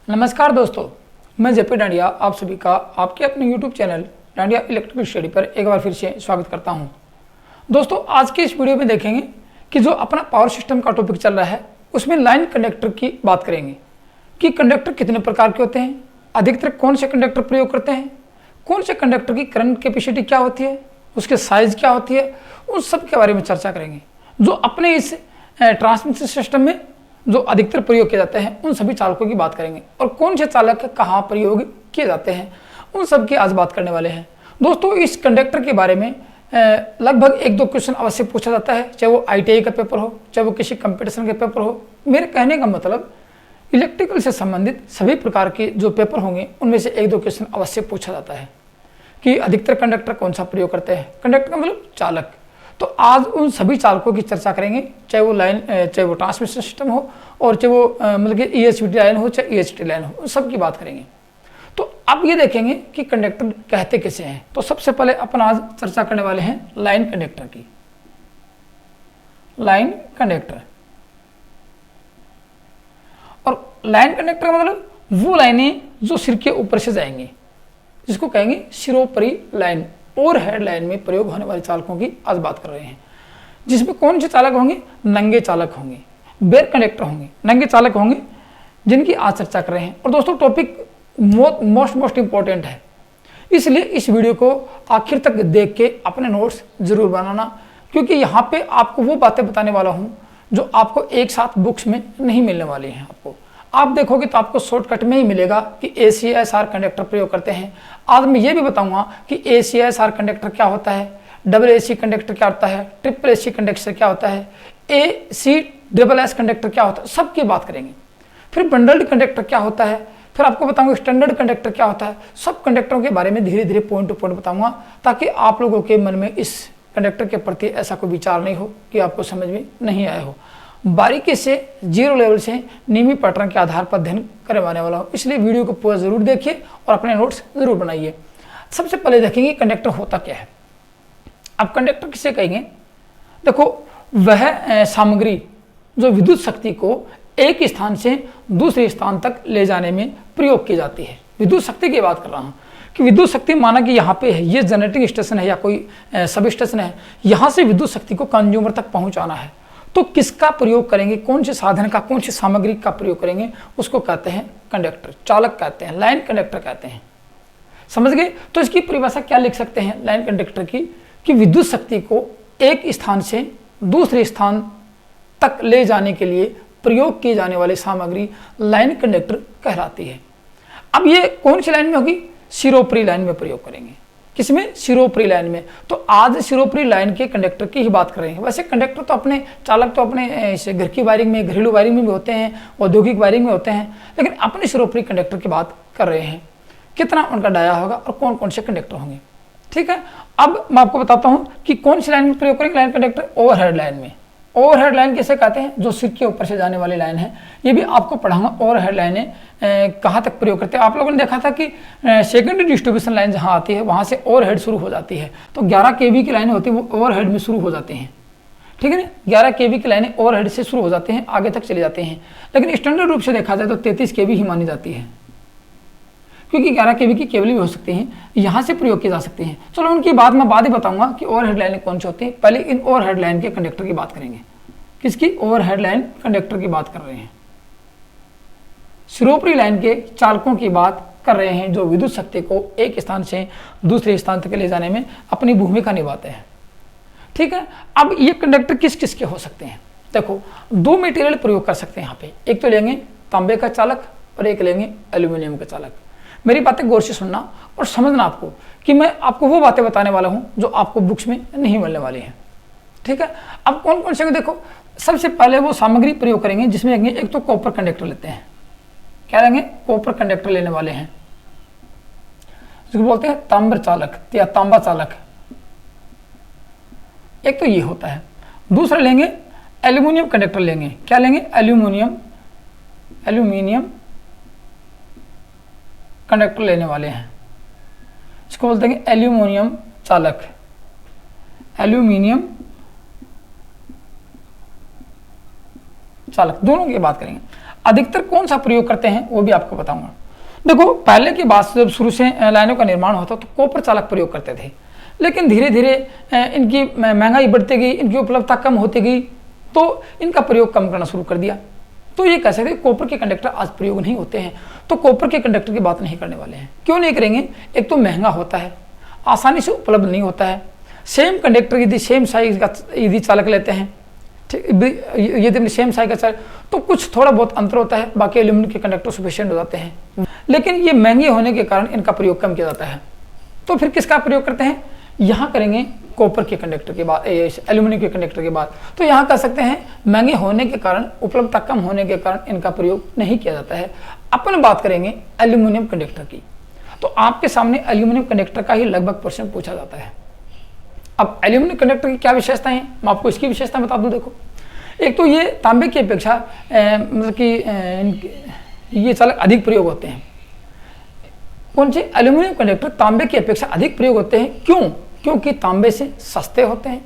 नमस्कार दोस्तों, मैं जेपी डांडिया आप सभी का आपके अपने YouTube channel dandiya electrical study पर एक बार फिर से स्वागत करता हूं। दोस्तों, आज के इस वीडियो में देखेंगे कि जो अपना पावर सिस्टम का टॉपिक चल रहा है उसमें लाइन कंडक्टर की बात करेंगे कि कंडक्टर कितने प्रकार के होते हैं, अधिकतर कौन से कंडक्टर प्रयोग करते हैं, कौन से कंडक्टर की करंट कैपेसिटी क्या होती है, उसके साइज क्या होती है, उन सब के बारे में चर्चा करेंगे। जो अपने इस ट्रांसमिशन सिस्टम में जो अधिकतर प्रयोग किए जाते हैं उन सभी चालकों की बात करेंगे और कौन से चालक कहाँ प्रयोग किए जाते हैं उन सब की आज बात करने वाले हैं। दोस्तों, इस कंडक्टर के बारे में लगभग एक दो क्वेश्चन अवश्य पूछा जाता है, चाहे वो ITI का पेपर हो, चाहे वो किसी कंपटीशन के पेपर हो। मेरे कहने का मतलब इलेक्ट्रिकल से संबंधित सभी प्रकार के जो पेपर होंगे उनमें से एक दो क्वेश्चन अवश्य पूछा जाता है कि अधिकतर कंडक्टर कौन सा प्रयोग करते हैं। कंडक्टर का मतलब चालक। तो आज उन सभी चालकों की चर्चा करेंगे, चाहे वो लाइन, चाहे वो ट्रांसमिशन सिस्टम हो और चाहे वो मतलब कि EHV लाइन हो चाहे EHT लाइन हो, उन सब की बात करेंगे। तो अब ये देखेंगे कि कंडक्टर कहते कैसे हैं। तो सबसे पहले अपन आज चर्चा करने वाले हैं लाइन कंडक्टर की। लाइन कंडक्टर और लाइन कंडक्टर का मतलब वो लाइनें जो सिर के ऊपर से जाएंगी, जिसको कहेंगे सिरोपरि लाइन, ओवरहेड लाइन में प्रयोग होने वाले चालकों की आज बात कर रहे हैं। जिसमें कौन से चालक होंगे? नंगे चालक होंगे, बेयर कंडक्टर होंगे, नंगे चालक होंगे, जिनकी आज चर्चा कर रहे हैं। और दोस्तों, टॉपिक मोस्ट इंपॉर्टेंट है, इसलिए इस वीडियो को आखिर तक देख के अपने नोट्स जरूर बनाना, क्योंकि यहाँ पे आपको वो बातें बताने वाला हूँ जो आपको एक साथ बुक्स में नहीं मिलने वाली हैं। आप देखोगे तो आपको शॉर्टकट में ही मिलेगा कि ACSR कंडक्टर प्रयोग करते हैं। आज मैं ये भी बताऊंगा कि ACSR कंडक्टर क्या होता है, AC कंडक्टर क्या होता है, AC कंडक्टर क्या होता है, ACSS कंडक्टर क्या होता है, सबकी बात करेंगे। फिर बंडल्ड कंडक्टर क्या होता है, फिर आपको बताऊंगा स्टैंडर्ड कंडक्टर क्या होता है। सब कंडक्टरों के बारे में धीरे धीरे पॉइंट टू पॉइंट बताऊंगा, ताकि आप लोगों के मन में इस कंडक्टर के प्रति ऐसा कोई विचार नहीं हो कि आपको समझ में नहीं आया हो। बारीकी से जीरो लेवल से नियमित पैटर्न के आधार पर अध्ययन करवाने वाला हो, इसलिए वीडियो को पूरा जरूर देखिए और अपने नोट्स जरूर बनाइए। सबसे पहले देखेंगे कंडक्टर होता क्या है। अब कंडक्टर किसे कहेंगे? देखो, वह सामग्री जो विद्युत शक्ति को एक स्थान से दूसरे स्थान तक ले जाने में प्रयोग की जाती है। विद्युत शक्ति की बात कर रहा हूँ कि विद्युत शक्ति माना कि यहाँ पे है, ये जनरेटिंग स्टेशन है या कोई सब स्टेशन है, यहाँ से विद्युत शक्ति को कंज्यूमर तक पहुँचाना है। तो किसका प्रयोग करेंगे, कौन से साधन का, कौन सी सामग्री का प्रयोग करेंगे, उसको कहते हैं कंडक्टर, चालक कहते हैं, लाइन कंडक्टर कहते हैं। समझ गए? तो इसकी परिभाषा क्या लिख सकते हैं लाइन कंडक्टर की, कि विद्युत शक्ति को एक स्थान से दूसरे स्थान तक ले जाने के लिए प्रयोग की जाने वाली सामग्री लाइन कंडक्टर कहलाती है। अब ये कौन सी लाइन में होगी? सिरोपरि लाइन में प्रयोग करेंगे। किसमें? सिरोपरि लाइन में। तो आज सिरोपरि लाइन के कंडक्टर की ही बात कर रहे हैं। वैसे कंडक्टर तो अपने चालक तो अपने घर की वायरिंग में, घरेलू वायरिंग में भी होते हैं, औद्योगिक वायरिंग में होते हैं, लेकिन अपने सिरोपरि कंडक्टर की बात कर रहे हैं। कितना उनका डाया होगा और कौन कौन से कंडक्टर होंगे, ठीक है। अब मैं आपको बताता हूँ कि कौन सी लाइन में प्रयोग करेंगे लाइन कंडक्टर। ओवरहेड लाइन में। ओवरहेड लाइन किसे कहते हैं? जो सिर के ऊपर से जाने वाली लाइन है। ये भी आपको पढ़ाऊंगा ओवरहेड लाइनें कहाँ तक प्रयोग करते हैं। आप लोगों ने देखा था कि सेकेंडरी डिस्ट्रीब्यूशन लाइन जहाँ आती है वहाँ से ओवरहेड शुरू हो जाती है। तो 11 kV की लाइनें होती है वो ओवरहेड में शुरू हो जाती हैं, ठीक है ना। 11 kV की लाइनें ओवरहेड से शुरू हो जाती हैं, आगे तक चली जाती हैं। लेकिन स्टैंडर्ड रूप से देखा जाए तो 33 kV ही मानी जाती है, क्योंकि 11 kV की केबल भी हो सकती हैं, यहाँ से प्रयोग की जा सकती हैं। चलो उनकी बात मैं बाद ही बताऊंगा कि ओवरहेड लाइनें कौन सी होती हैं। पहले इन ओवरहेड लाइन के कंडक्टर की बात करेंगे। किसकी? ओवरहेड लाइन कंडक्टर की बात कर रहे हैं। सिरोपरि लाइन के चालकों की बात कर रहे हैं, जो विद्युत शक्ति को एक स्थान से दूसरे स्थान तक ले जाने में अपनी भूमिका निभाते हैं, ठीक है। अब ये कंडक्टर किस किस के हो सकते हैं? देखो, दो मटेरियल प्रयोग कर सकते हैं यहाँ पे। एक तो लेंगे तांबे का चालक और एक लेंगे एल्यूमिनियम का चालक। मेरी बातें गौर से सुनना और समझना आपको, कि मैं आपको वो बातें बताने वाला हूँ जो आपको बुक्स में नहीं मिलने वाली हैं, ठीक है। अब कौन कौन से? देखो, सबसे पहले वो सामग्री प्रयोग करेंगे जिसमें एक तो कॉपर कंडक्टर लेते हैं। क्या लेंगे? कॉपर कंडक्टर लेने वाले हैं, जिसको बोलते हैं ताम्र चालक या तांबा चालक। एक तो ये होता है। दूसरा लेंगे एल्यूमिनियम कंडक्टर लेंगे। क्या लेंगे? एल्यूमिनियम कंडक्टर लेने वाले हैं, इसको बोलते हैं एल्यूमिनियम चालक। एल्यूमिनियम चालक दोनों की बात करेंगे। अधिकतर कौन सा प्रयोग करते हैं वो भी आपको बताऊंगा। देखो, पहले की बात जब शुरू से लाइनों का निर्माण होता तो कॉपर चालक प्रयोग करते थे, लेकिन धीरे धीरे इनकी महंगाई बढ़ती गई, इनकी उपलब्धता कम होती गई, तो इनका प्रयोग कम करना शुरू कर दिया। तो ये कह सकते हैं कॉपर के कंडक्टर आज प्रयोग नहीं होते हैं। तो कॉपर के कंडक्टर की बात नहीं करने वाले हैं। क्यों नहीं करेंगे? एक तो महंगा होता है, आसानी से उपलब्ध नहीं होता है। सेम कंडक्टर यदि सेम साइज का यदि चालक लेते हैं, ठीक, यदि सेम साइज का चालक, तो कुछ थोड़ा बहुत अंतर होता है, बाकी एल्यूमिनियम के कंडक्टर सफिशिएंट हो जाते हैं। लेकिन ये महंगे होने के कारण इनका प्रयोग कम किया जाता है। तो फिर किसका प्रयोग करते हैं? यहाँ करेंगे कॉपर के कंडक्टर के बाद, एल्यूमिनियम के कंडक्टर के बाद। तो यहाँ कह सकते हैं महंगे होने के कारण, उपलब्धता कम होने के कारण इनका प्रयोग नहीं किया जाता है। अपन बात करेंगे एल्यूमिनियम कंडक्टर की। तो आपके सामने एल्यूमिनियम कंडक्टर का ही लगभग प्रश्न पूछा जाता है। अब एल्यूमिनियम कंडक्टर की क्या विशेषताएं हैं, मैं आपको इसकी विशेषता बता दूं। देखो, एक तो ये तांबे की अपेक्षा मतलब कि ये चालक अधिक प्रयोग होते हैं। कौन से? एल्यूमिनियम कंडक्टर तांबे की अपेक्षा अधिक प्रयोग होते हैं। क्यों? क्योंकि तांबे से सस्ते होते हैं,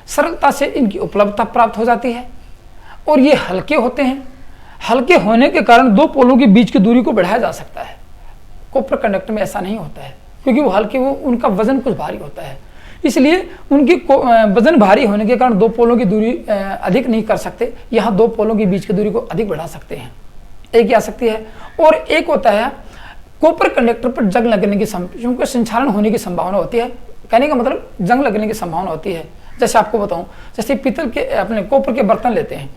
सरलता से इनकी उपलब्धता प्राप्त हो जाती है, और ये हल्के होते हैं। हल्के होने के कारण दो पोलों के बीच की दूरी को बढ़ाया जा सकता है। कॉपर कंडक्टर में ऐसा नहीं होता है, क्योंकि वो हल्के, वो उनका वजन कुछ भारी होता है, इसलिए उनकी वजन भारी होने के कारण दो पोलों की दूरी अधिक नहीं कर सकते। यहाँ दो पोलों के बीच की दूरी को अधिक बढ़ा सकते हैं, एक आ सकती है। और एक होता है कॉपर कंडक्टर पर जंग लगने की क्योंकि संचालन होने की संभावना होती है। कहने का मतलब जंग लगने की संभावना होती है। जैसे आपको बताऊं, जैसे पीतल के अपने कॉपर के बर्तन लेते हैं,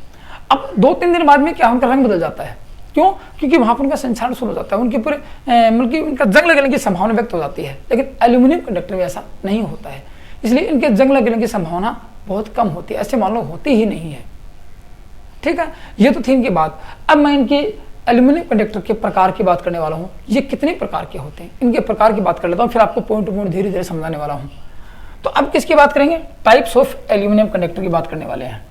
अब 2-3 दिन बाद में क्या उनका रंग बदल जाता है। क्यों? क्योंकि वहां पर उनका संचालन शुरू हो जाता है, उनके पूरे मतलब कि उनका जंग लगने की संभावना व्यक्त हो जाती है। लेकिन एल्यूमिनियम कंडक्टर में ऐसा नहीं होता है, इसलिए इनके जंग लगने की संभावना बहुत कम होती है, ऐसे मान लो होती ही नहीं है। ठीक है, ये तो थी इनकी बात। अब मैं इनकी एल्यूमिनियम कंडक्टर के प्रकार की बात करने वाला हूँ। ये कितने प्रकार के होते हैं, इनके प्रकार की बात कर लेता हूँ, फिर आपको पॉइंट टू पॉइंट धीरे धीरे समझाने वाला हूँ। तो अब किसकी बात करेंगे? टाइप्स ऑफ एल्यूमिनियम कंडक्टर की बात करने वाले हैं।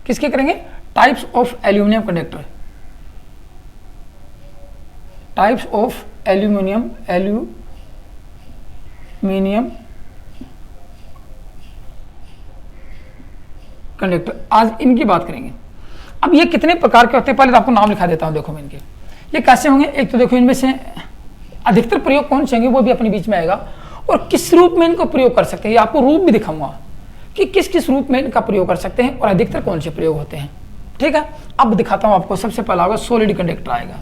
किसके करेंगे? Types of aluminium conductor. Types of aluminium conductor, आज इनकी बात करेंगे। अब ये कितने प्रकार के होते हैं, पहले तो आपको नाम लिखा देता हूं। देखो मैं इनके ये कैसे होंगे। एक तो देखो, इनमें से अधिकतर प्रयोग कौन से होंगे वो भी अपने बीच में आएगा, और किस रूप में इनको प्रयोग कर सकते हैं, ये आपको रूप भी दिखाऊंगा कि किस किस रूप में इनका प्रयोग कर सकते हैं और अधिकतर कौन से प्रयोग होते हैं। ठीक है, अब दिखाता हूं आपको। सबसे पहला होगा सॉलिड कंडक्टर आएगा।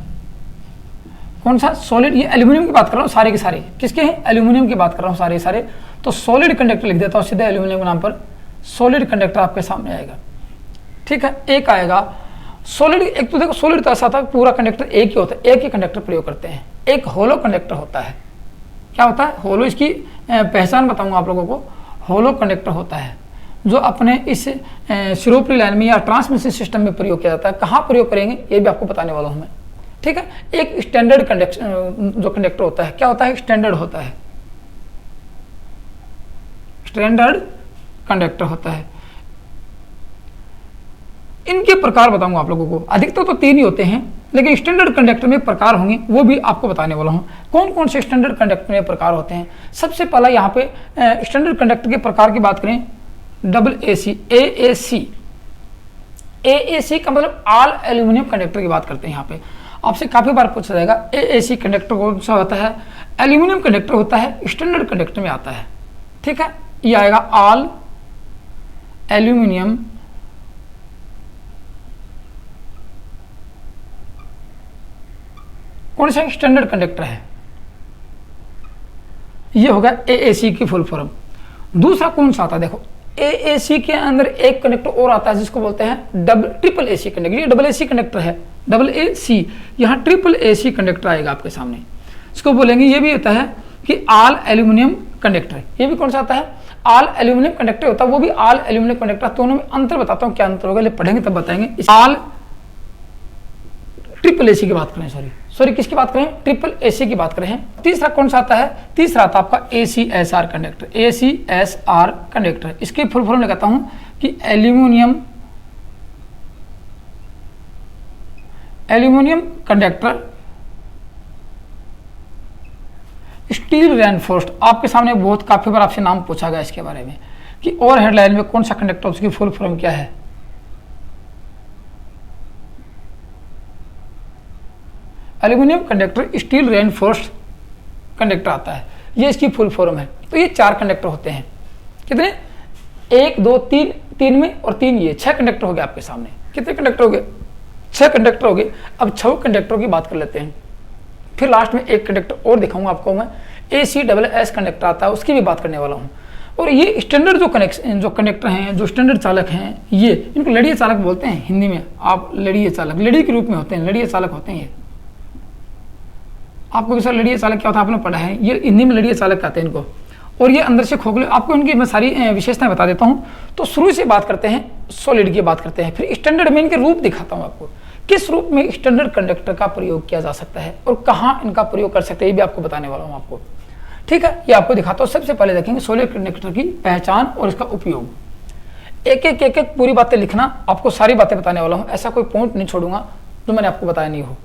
कौन सा? सॉलिड। ये एल्यूमिनियम की बात कर रहा हूँ, सारे के सारे किसके हैं? एल्यूमिनियम की बात कर रहा हूँ, सारे सारे। तो सॉलिड कंडक्टर लिख देता हूँ सीधे एल्यूमिनियम के नाम पर। सॉलिड कंडक्टर आपके सामने आएगा। ठीक है, एक आएगा सॉलिड। एक तो देखो, सॉलिड तो ऐसा था पूरा कंडक्टर एक ही होता है, एक ही कंडक्टर प्रयोग करते हैं। एक होलो कंडक्टर होता है। क्या होता है? होलो। इसकी पहचान बताऊंगा आप लोगों को। होलो कंडक्टर होता है जो अपने इस शिरोपरी लाइन में या ट्रांसमिशन सिस्टम में प्रयोग किया जाता है। कहाँ प्रयोग करेंगे ये भी आपको बताने वाला हूँ मैं। ठीक है, एक स्टैंडर्ड कंडक्टर जो कंडक्टर होता है, क्या होता है? स्टैंडर्ड होता है। स्टैंडर्ड कंडक्टर होता है। इनके प्रकार बताऊंगा आप लोगों को। अधिकतर तो 3 ही होते हैं, लेकिन स्टैंडर्ड कंडक्टर में प्रकार होंगे, वो भी आपको बताने वाला हूं। कौन कौन से स्टैंडर्ड कंडक्टर में प्रकार होते हैं? सबसे पहला यहाँ पे स्टैंडर्ड कंडक्टर के प्रकार की बात करें, AAC, AAC का मतलब ऑल एल्यूमिनियम कंडक्टर की बात करते हैं। यहाँ पे आपसे काफी बार पूछा जाएगा AAC कंडक्टर कौन सा होता है? एल्यूमिनियम कंडक्टर होता है, स्टैंडर्ड कंडक्टर में आता है। ठीक है, ये आएगा ऑल एल्यूमिनियम कौन सा स्टैंडर्ड कंडक्टर है, ये होगा AAC की फुल फॉर्म। दूसरा कौन सा आता है? देखो, AAC के अंदर एक कंडक्टर और आता है जिसको बोलते हैं ट्रिपल AC कंडक्टर। ये AC कंडक्टर है, AC। यहाँ AC कंडक्टर आएगा आपके सामने, इसको बोलेंगे। ये भी होता है कि ऑल एल्यूमिनियम कंडक्टर। ये भी कौन सा आता है? ऑल एल्यूमिनियम कंडक्टर होता है, वो भी ऑल एल्यूमिनियम कंडक्टर। दोनों में अंतर बताता हूँ, क्या अंतर होगा, पढ़ेंगे तब बताएंगे। ऑल AC की बात करें, सॉरी किसकी बात करें? AC की बात करें। तीसरा कौन सा आता है? तीसरा आता है आपका ACSR कंडक्टर। ACSR कंडक्टर, इसकी फुल फॉर्म लगाता हूं कि एल्यूमिनियम कंडक्टर स्टील रेनफोर्स्ड। आपके सामने बहुत काफी बार आपसे नाम पूछा गया इसके बारे में कि ओवरहेड लाइन में कौन सा कंडक्टर, उसकी फुल फॉर्म क्या है? Aluminium conductor steel reinforced conductor आता है, ये इसकी फुल फॉर्म है। तो ये 4 कंडक्टर होते हैं, कितने, 1 2 3, 3 में और 3 ये 6 कंडक्टर हो गए आपके सामने। कितने कंडक्टर हो गए, 6 कंडक्टर हो गए। अब 6 कंडक्टरों की बात कर लेते हैं, फिर लास्ट में एक कंडक्टर और दिखाऊंगा आपको मैं, ACSS कंडक्टर आता है, उसकी भी बात करने वाला हूँ। और ये स्टैंडर्ड जो कंडक्टर हैं, जो स्टैंडर्ड चालक हैं, ये इनको लड़िए चालक बोलते हैं हिंदी में। आप लड़िए चालक, लड़ी के रूप में होते हैं, लड़िए चालक होते हैं ये। आपको सर लड़िए चालक क्या होता है आपने पढ़ा है, ये हिंदी में लड़िए चालक कहते हैं इनको। और ये अंदर से खोखले, आपको इनकी मैं सारी विशेषताएं बता देता हूँ। तो शुरू से बात करते हैं सॉलिड की बात करते हैं, फिर स्टैंडर्ड में इनके रूप दिखाता हूँ आपको, किस रूप में स्टैंडर्ड कंडक्टर का प्रयोग किया जा सकता है और कहाँ इनका प्रयोग कर सकते हैं, ये भी आपको बताने वाला हूँ आपको। ठीक है, ये आपको दिखाता हूँ। सबसे पहले देखेंगे सॉलिड कंडक्टर की पहचान और इसका उपयोग। एक एक पूरी बातें लिखना, आपको सारी बातें बताने वाला हूँ, ऐसा कोई पॉइंट नहीं छोड़ूंगा जो मैंने आपको बताया नहीं हो।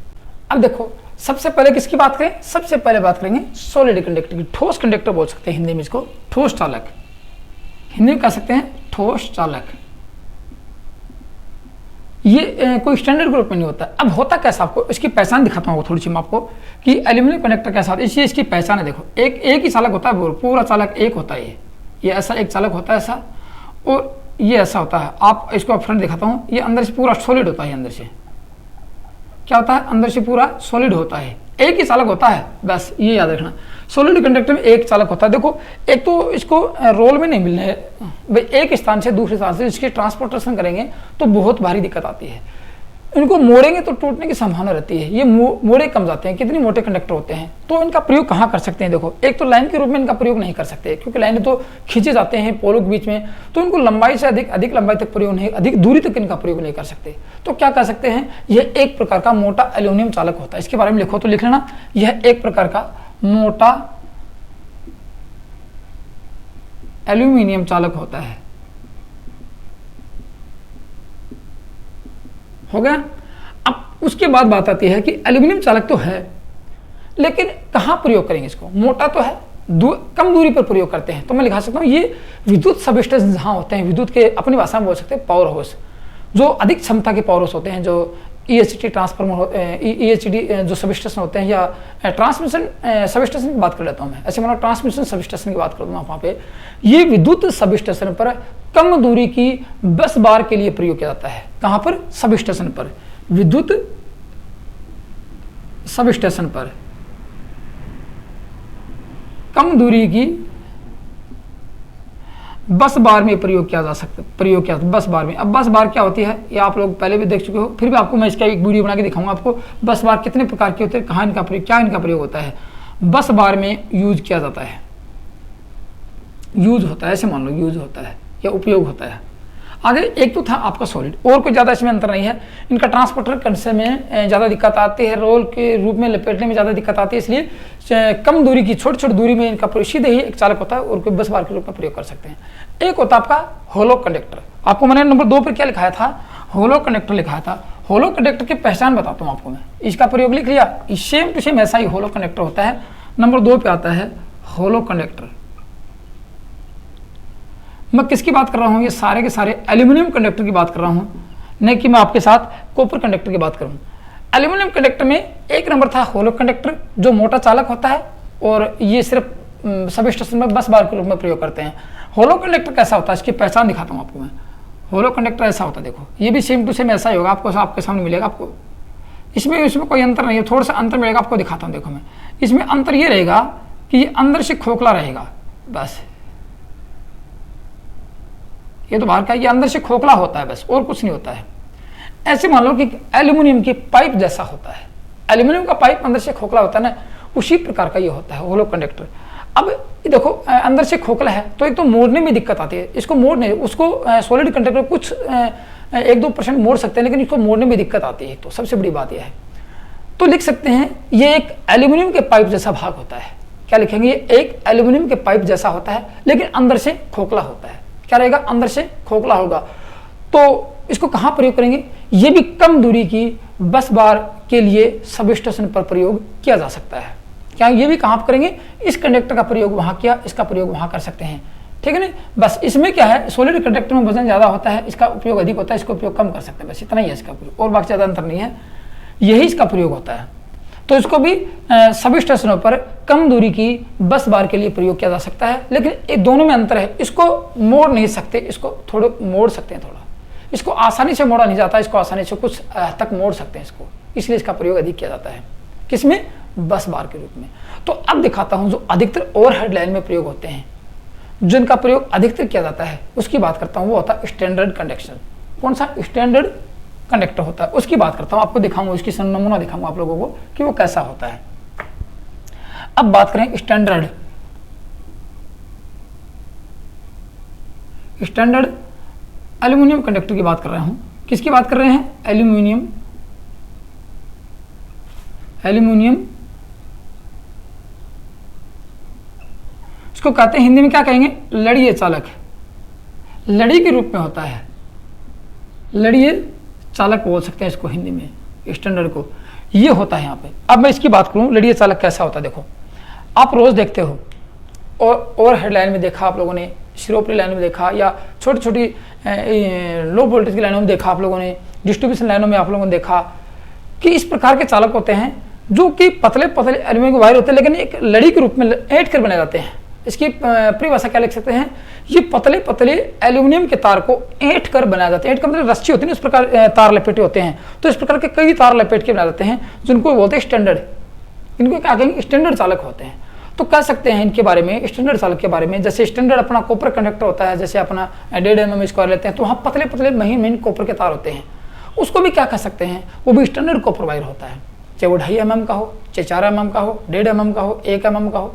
अब देखो, सबसे पहले किसकी बात करें, सबसे पहले बात करेंगे सॉलिड कंडक्टर की। ठोस कंडक्टर बोल सकते हैं हिंदी में इसको, ठोस चालक, हिंदी में कह सकते हैं ठोस चालक। ये कोई स्टैंडर्ड ग्रुप में नहीं होता। अब होता कैसा, आपको इसकी पहचान दिखाता हूँ थोड़ी सी मैं आपको कि एल्यूमिनियम कंडक्टर कैसा होता है। इसलिए इसकी पहचान है, देखो एक ही चालक होता है, पूरा चालक एक होता है। ये ऐसा एक चालक होता है ऐसा, और ये ऐसा होता है। आप इसको फ्रंट दिखाता हूँ, ये अंदर से पूरा सॉलिड होता है, अंदर से क्या होता है, अंदर से पूरा सॉलिड होता है, एक ही चालक होता है, बस ये याद रखना। सॉलिड कंडक्टर में एक चालक होता है। देखो, एक तो इसको रोल में नहीं मिलने भाई, एक स्थान से दूसरे स्थान से इसकी ट्रांसपोर्टेशन करेंगे तो बहुत भारी दिक्कत आती है। इनको मोड़ेंगे तो टूटने की संभावना रहती है, ये मोड़े कम जाते हैं। कितने मोटे कंडक्टर होते हैं, तो इनका प्रयोग कहाँ कर सकते हैं। देखो, एक तो लाइन के रूप में इनका प्रयोग नहीं कर सकते, क्योंकि लाइन तो खींचे जाते हैं पोलों के बीच में, तो इनको लंबाई से अधिक लंबाई तक प्रयोग नहीं, अधिक दूरी तक इनका प्रयोग नहीं कर सकते। तो क्या कर सकते हैं, यह एक प्रकार का मोटा एल्यूमिनियम चालक होता है। इसके बारे में लिखो तो लिख लेना, यह एक प्रकार का मोटा एल्यूमिनियम चालक होता है। हो गया। अब उसके बाद बात आती है कि एल्यूमिनियम चालक तो है, लेकिन कहां प्रयोग करेंगे इसको। मोटा तो है, कम दूरी पर प्रयोग करते हैं, तो मैं लिखा सकता हूं ये विद्युत सबस्टेशन जहां होते हैं, विद्युत के अपनी भाषा में बोल सकते हैं पावर हाउस, जो अधिक क्षमता के पावर हाउस होते हैं, जो EHT ट्रांसफार्मर, EHD जो सबस्टेशन होते हैं, या ट्रांसमिशन सबस्टेशन की बात कर लेता हूँ मैं, ऐसे मतलब ट्रांसमिशन सबस्टेशन की बात कर दूंगा वहाँ पे। ये विद्युत सबस्टेशन पर कम दूरी की बस बार के लिए प्रयोग किया जाता है। कहाँ पर, सबस्टेशन पर, विद्युत सबस्टेशन पर कम दूरी की बस बार में प्रयोग किया जा सकता है, प्रयोग किया बस बार में। अब बस बार क्या होती है, ये आप लोग पहले भी देख चुके हो, फिर भी आपको मैं इसका एक वीडियो बना के दिखाऊंगा आपको बस बार कितने प्रकार के होते हैं, कहाँ इनका प्रयोग, क्या इनका प्रयोग होता है। बस बार में यूज किया जाता है, यूज होता है, ऐसे मान लो यूज होता है या उपयोग होता है। आगे एक तो था आपका सॉलिड, और कोई ज़्यादा इसमें अंतर नहीं है। इनका ट्रांसपोर्टर करने में ज़्यादा दिक्कत आती है, रोल के रूप में लपेटने में ज़्यादा दिक्कत आती है, इसलिए कम दूरी की छोटी छोटी दूरी में इनका प्रयोग सीधे ही एक चालक होता है और कोई बस बार के रूप में प्रयोग कर सकते हैं। एक होता है आपका होलो कंडक्टर। आपको मैंने नंबर 2 पर क्या लिखाया था, होलो कंडक्टर लिखाया था। होलो कंडक्टर की पहचान बताता हूँ आपको मैं, इसका प्रयोग लिख लिया, सेम टू सेम ऐसा ही होलो कंडक्टर होता है। नंबर 2 पे आता है होलो कंडक्टर। मैं किसकी बात कर रहा हूँ, ये सारे के सारे एल्यूमिनियम कंडक्टर की बात कर रहा हूँ, नहीं कि मैं आपके साथ कॉपर कंडक्टर की बात करूँ। एल्यूमिनियम कंडक्टर में एक नंबर था होलो कंडक्टर, जो मोटा चालक होता है, और ये सिर्फ सब स्टेशन में बस बार के रूप में प्रयोग करते हैं। होलो कंडक्टर कैसा होता है, इसकी पहचान दिखाता हूँ आपको मैं। होलो कंडक्टर ऐसा होता है, देखो ये भी सेम टू सेम ऐसा ही होगा, आपको आपके सामने मिलेगा आपको। इसमें कोई अंतर नहीं है, थोड़ा सा अंतर मिलेगा, आपको दिखाता हूँ। देखो मैं, इसमें अंतर ये रहेगा कि ये अंदर से खोखला रहेगा, बस ये तो बाहर का, ये अंदर से खोखला होता है, बस और कुछ नहीं होता है। ऐसे मान लो कि एल्यूमिनियम की पाइप जैसा होता है, एल्यूमिनियम का पाइप अंदर से खोखला होता है ना, उसी प्रकार का ये होता है होलो कंडक्टर। अब देखो अंदर से खोखला है, तो एक तो मोड़ने में दिक्कत आती है, इसको मोड़ने, उसको सॉलिड कंडक्टर कुछ 1-2% मोड़ सकते हैं, लेकिन इसको मोड़ने में दिक्कत आती है, तो सबसे बड़ी बात यह है। तो लिख सकते हैं ये एक एल्यूमिनियम के पाइप जैसा भाग होता है। क्या लिखेंगे, ये एक एल्यूमिनियम के पाइप जैसा होता है, लेकिन अंदर से खोखला होता है। क्या रहेगा, अंदर से खोखला होगा। तो इसको कहाँ प्रयोग करेंगे, ये भी कम दूरी की बस बार के लिए सब स्टेशन पर प्रयोग किया जा सकता है। क्या ये भी कहाँ करेंगे, इस कंडक्टर का प्रयोग वहाँ किया, इसका प्रयोग वहाँ कर सकते हैं, ठीक है ना। बस इसमें क्या है, सॉलिड कंडक्टर में वजन ज़्यादा होता है, इसका उपयोग अधिक होता है, इसका उपयोग कम कर सकते हैं, बस इतना ही है इसका प्रयोग, और बाकी ज़्यादा अंतर नहीं है, यही इसका प्रयोग होता है। तो इसको भी सभी स्टेशनों पर कम दूरी की बस बार के लिए प्रयोग किया जा सकता है, लेकिन ये दोनों में अंतर है। इसको मोड़ नहीं सकते, इसको थोड़े मोड़ सकते हैं थोड़ा, इसको आसानी से मोड़ा नहीं जाता, इसको आसानी से कुछ तक मोड़ सकते हैं इसको, इसलिए इसका प्रयोग अधिक किया जाता है। किसमें? बस बार के रूप में। तो अब दिखाता हूं जो अधिकतर ओवरहेड लाइन में प्रयोग होते हैं, जिनका प्रयोग अधिकतर किया जाता है, उसकी बात करता हूं। वो होता है स्टैंडर्ड कंडक्शन। कौन सा? स्टैंडर्ड कंडक्टर होता है, उसकी बात करता हूं। आपको दिखाऊंगा, उसकी नमूना दिखाऊंगा आप लोगों को कि वो कैसा होता है। अब बात करें स्टैंडर्ड एल्यूमिनियम कंडक्टर की बात कर रहा हूं। किसकी बात कर रहे हैं? एल्यूमिनियम। इसको कहते हैं हिंदी में क्या कहेंगे? लड़िए चालक। लड़ी के रूप में होता है, लड़िए चालक बोल सकते हैं इसको हिंदी में, स्टैंडर्ड को। ये होता है यहाँ पे। अब मैं इसकी बात करूं, लड़िए चालक कैसा होता है। देखो, आप रोज देखते हो और ओवरहेड लाइन में देखा आप लोगों ने, शिरोपरी लाइन में देखा, या छोटी छोटी लो वोल्टेज की लाइनों में देखा आप लोगों ने, डिस्ट्रीब्यूशन लाइनों में आप लोगों ने देखा कि इस प्रकार के चालक होते हैं जो कि पतले पतले एल्यूमिनियम के वायर होते हैं, लेकिन एक लड़ी के रूप में ऐंठ कर बनाए जाते हैं। इसकी परिभाषा क्या लिख सकते हैं? ये पतले पतले एल्यूमिनियम के तार को ऐंठ कर बनाया जाता है। ऐंठ का मतलब रस्सी होती है ना, इस प्रकार तार लपेटे होते हैं। तो इस प्रकार के कई तार लपेट के बनाए जाते हैं, जिनको बोलते हैं स्टैंडर्ड। इनको क्या कहेंगे? स्टैंडर्ड चालक होते हैं। तो कह सकते हैं इनके बारे में, स्टैंडर्ड चालक के बारे में, जैसे स्टैंडर्ड अपना कॉपर कंडक्टर होता है, जैसे अपना 1.5 mm स्क्वायर लेते हैं, तो वहाँ पतले पतले महीन महीन कॉपर के तार होते हैं। उसको भी क्या कह सकते हैं? वो भी स्टैंडर्ड कॉपर वायर होता है, चाहे वो 2.5 mm का हो, चाहे 4 mm का हो, 1.5 mm का हो, 1 mm का हो।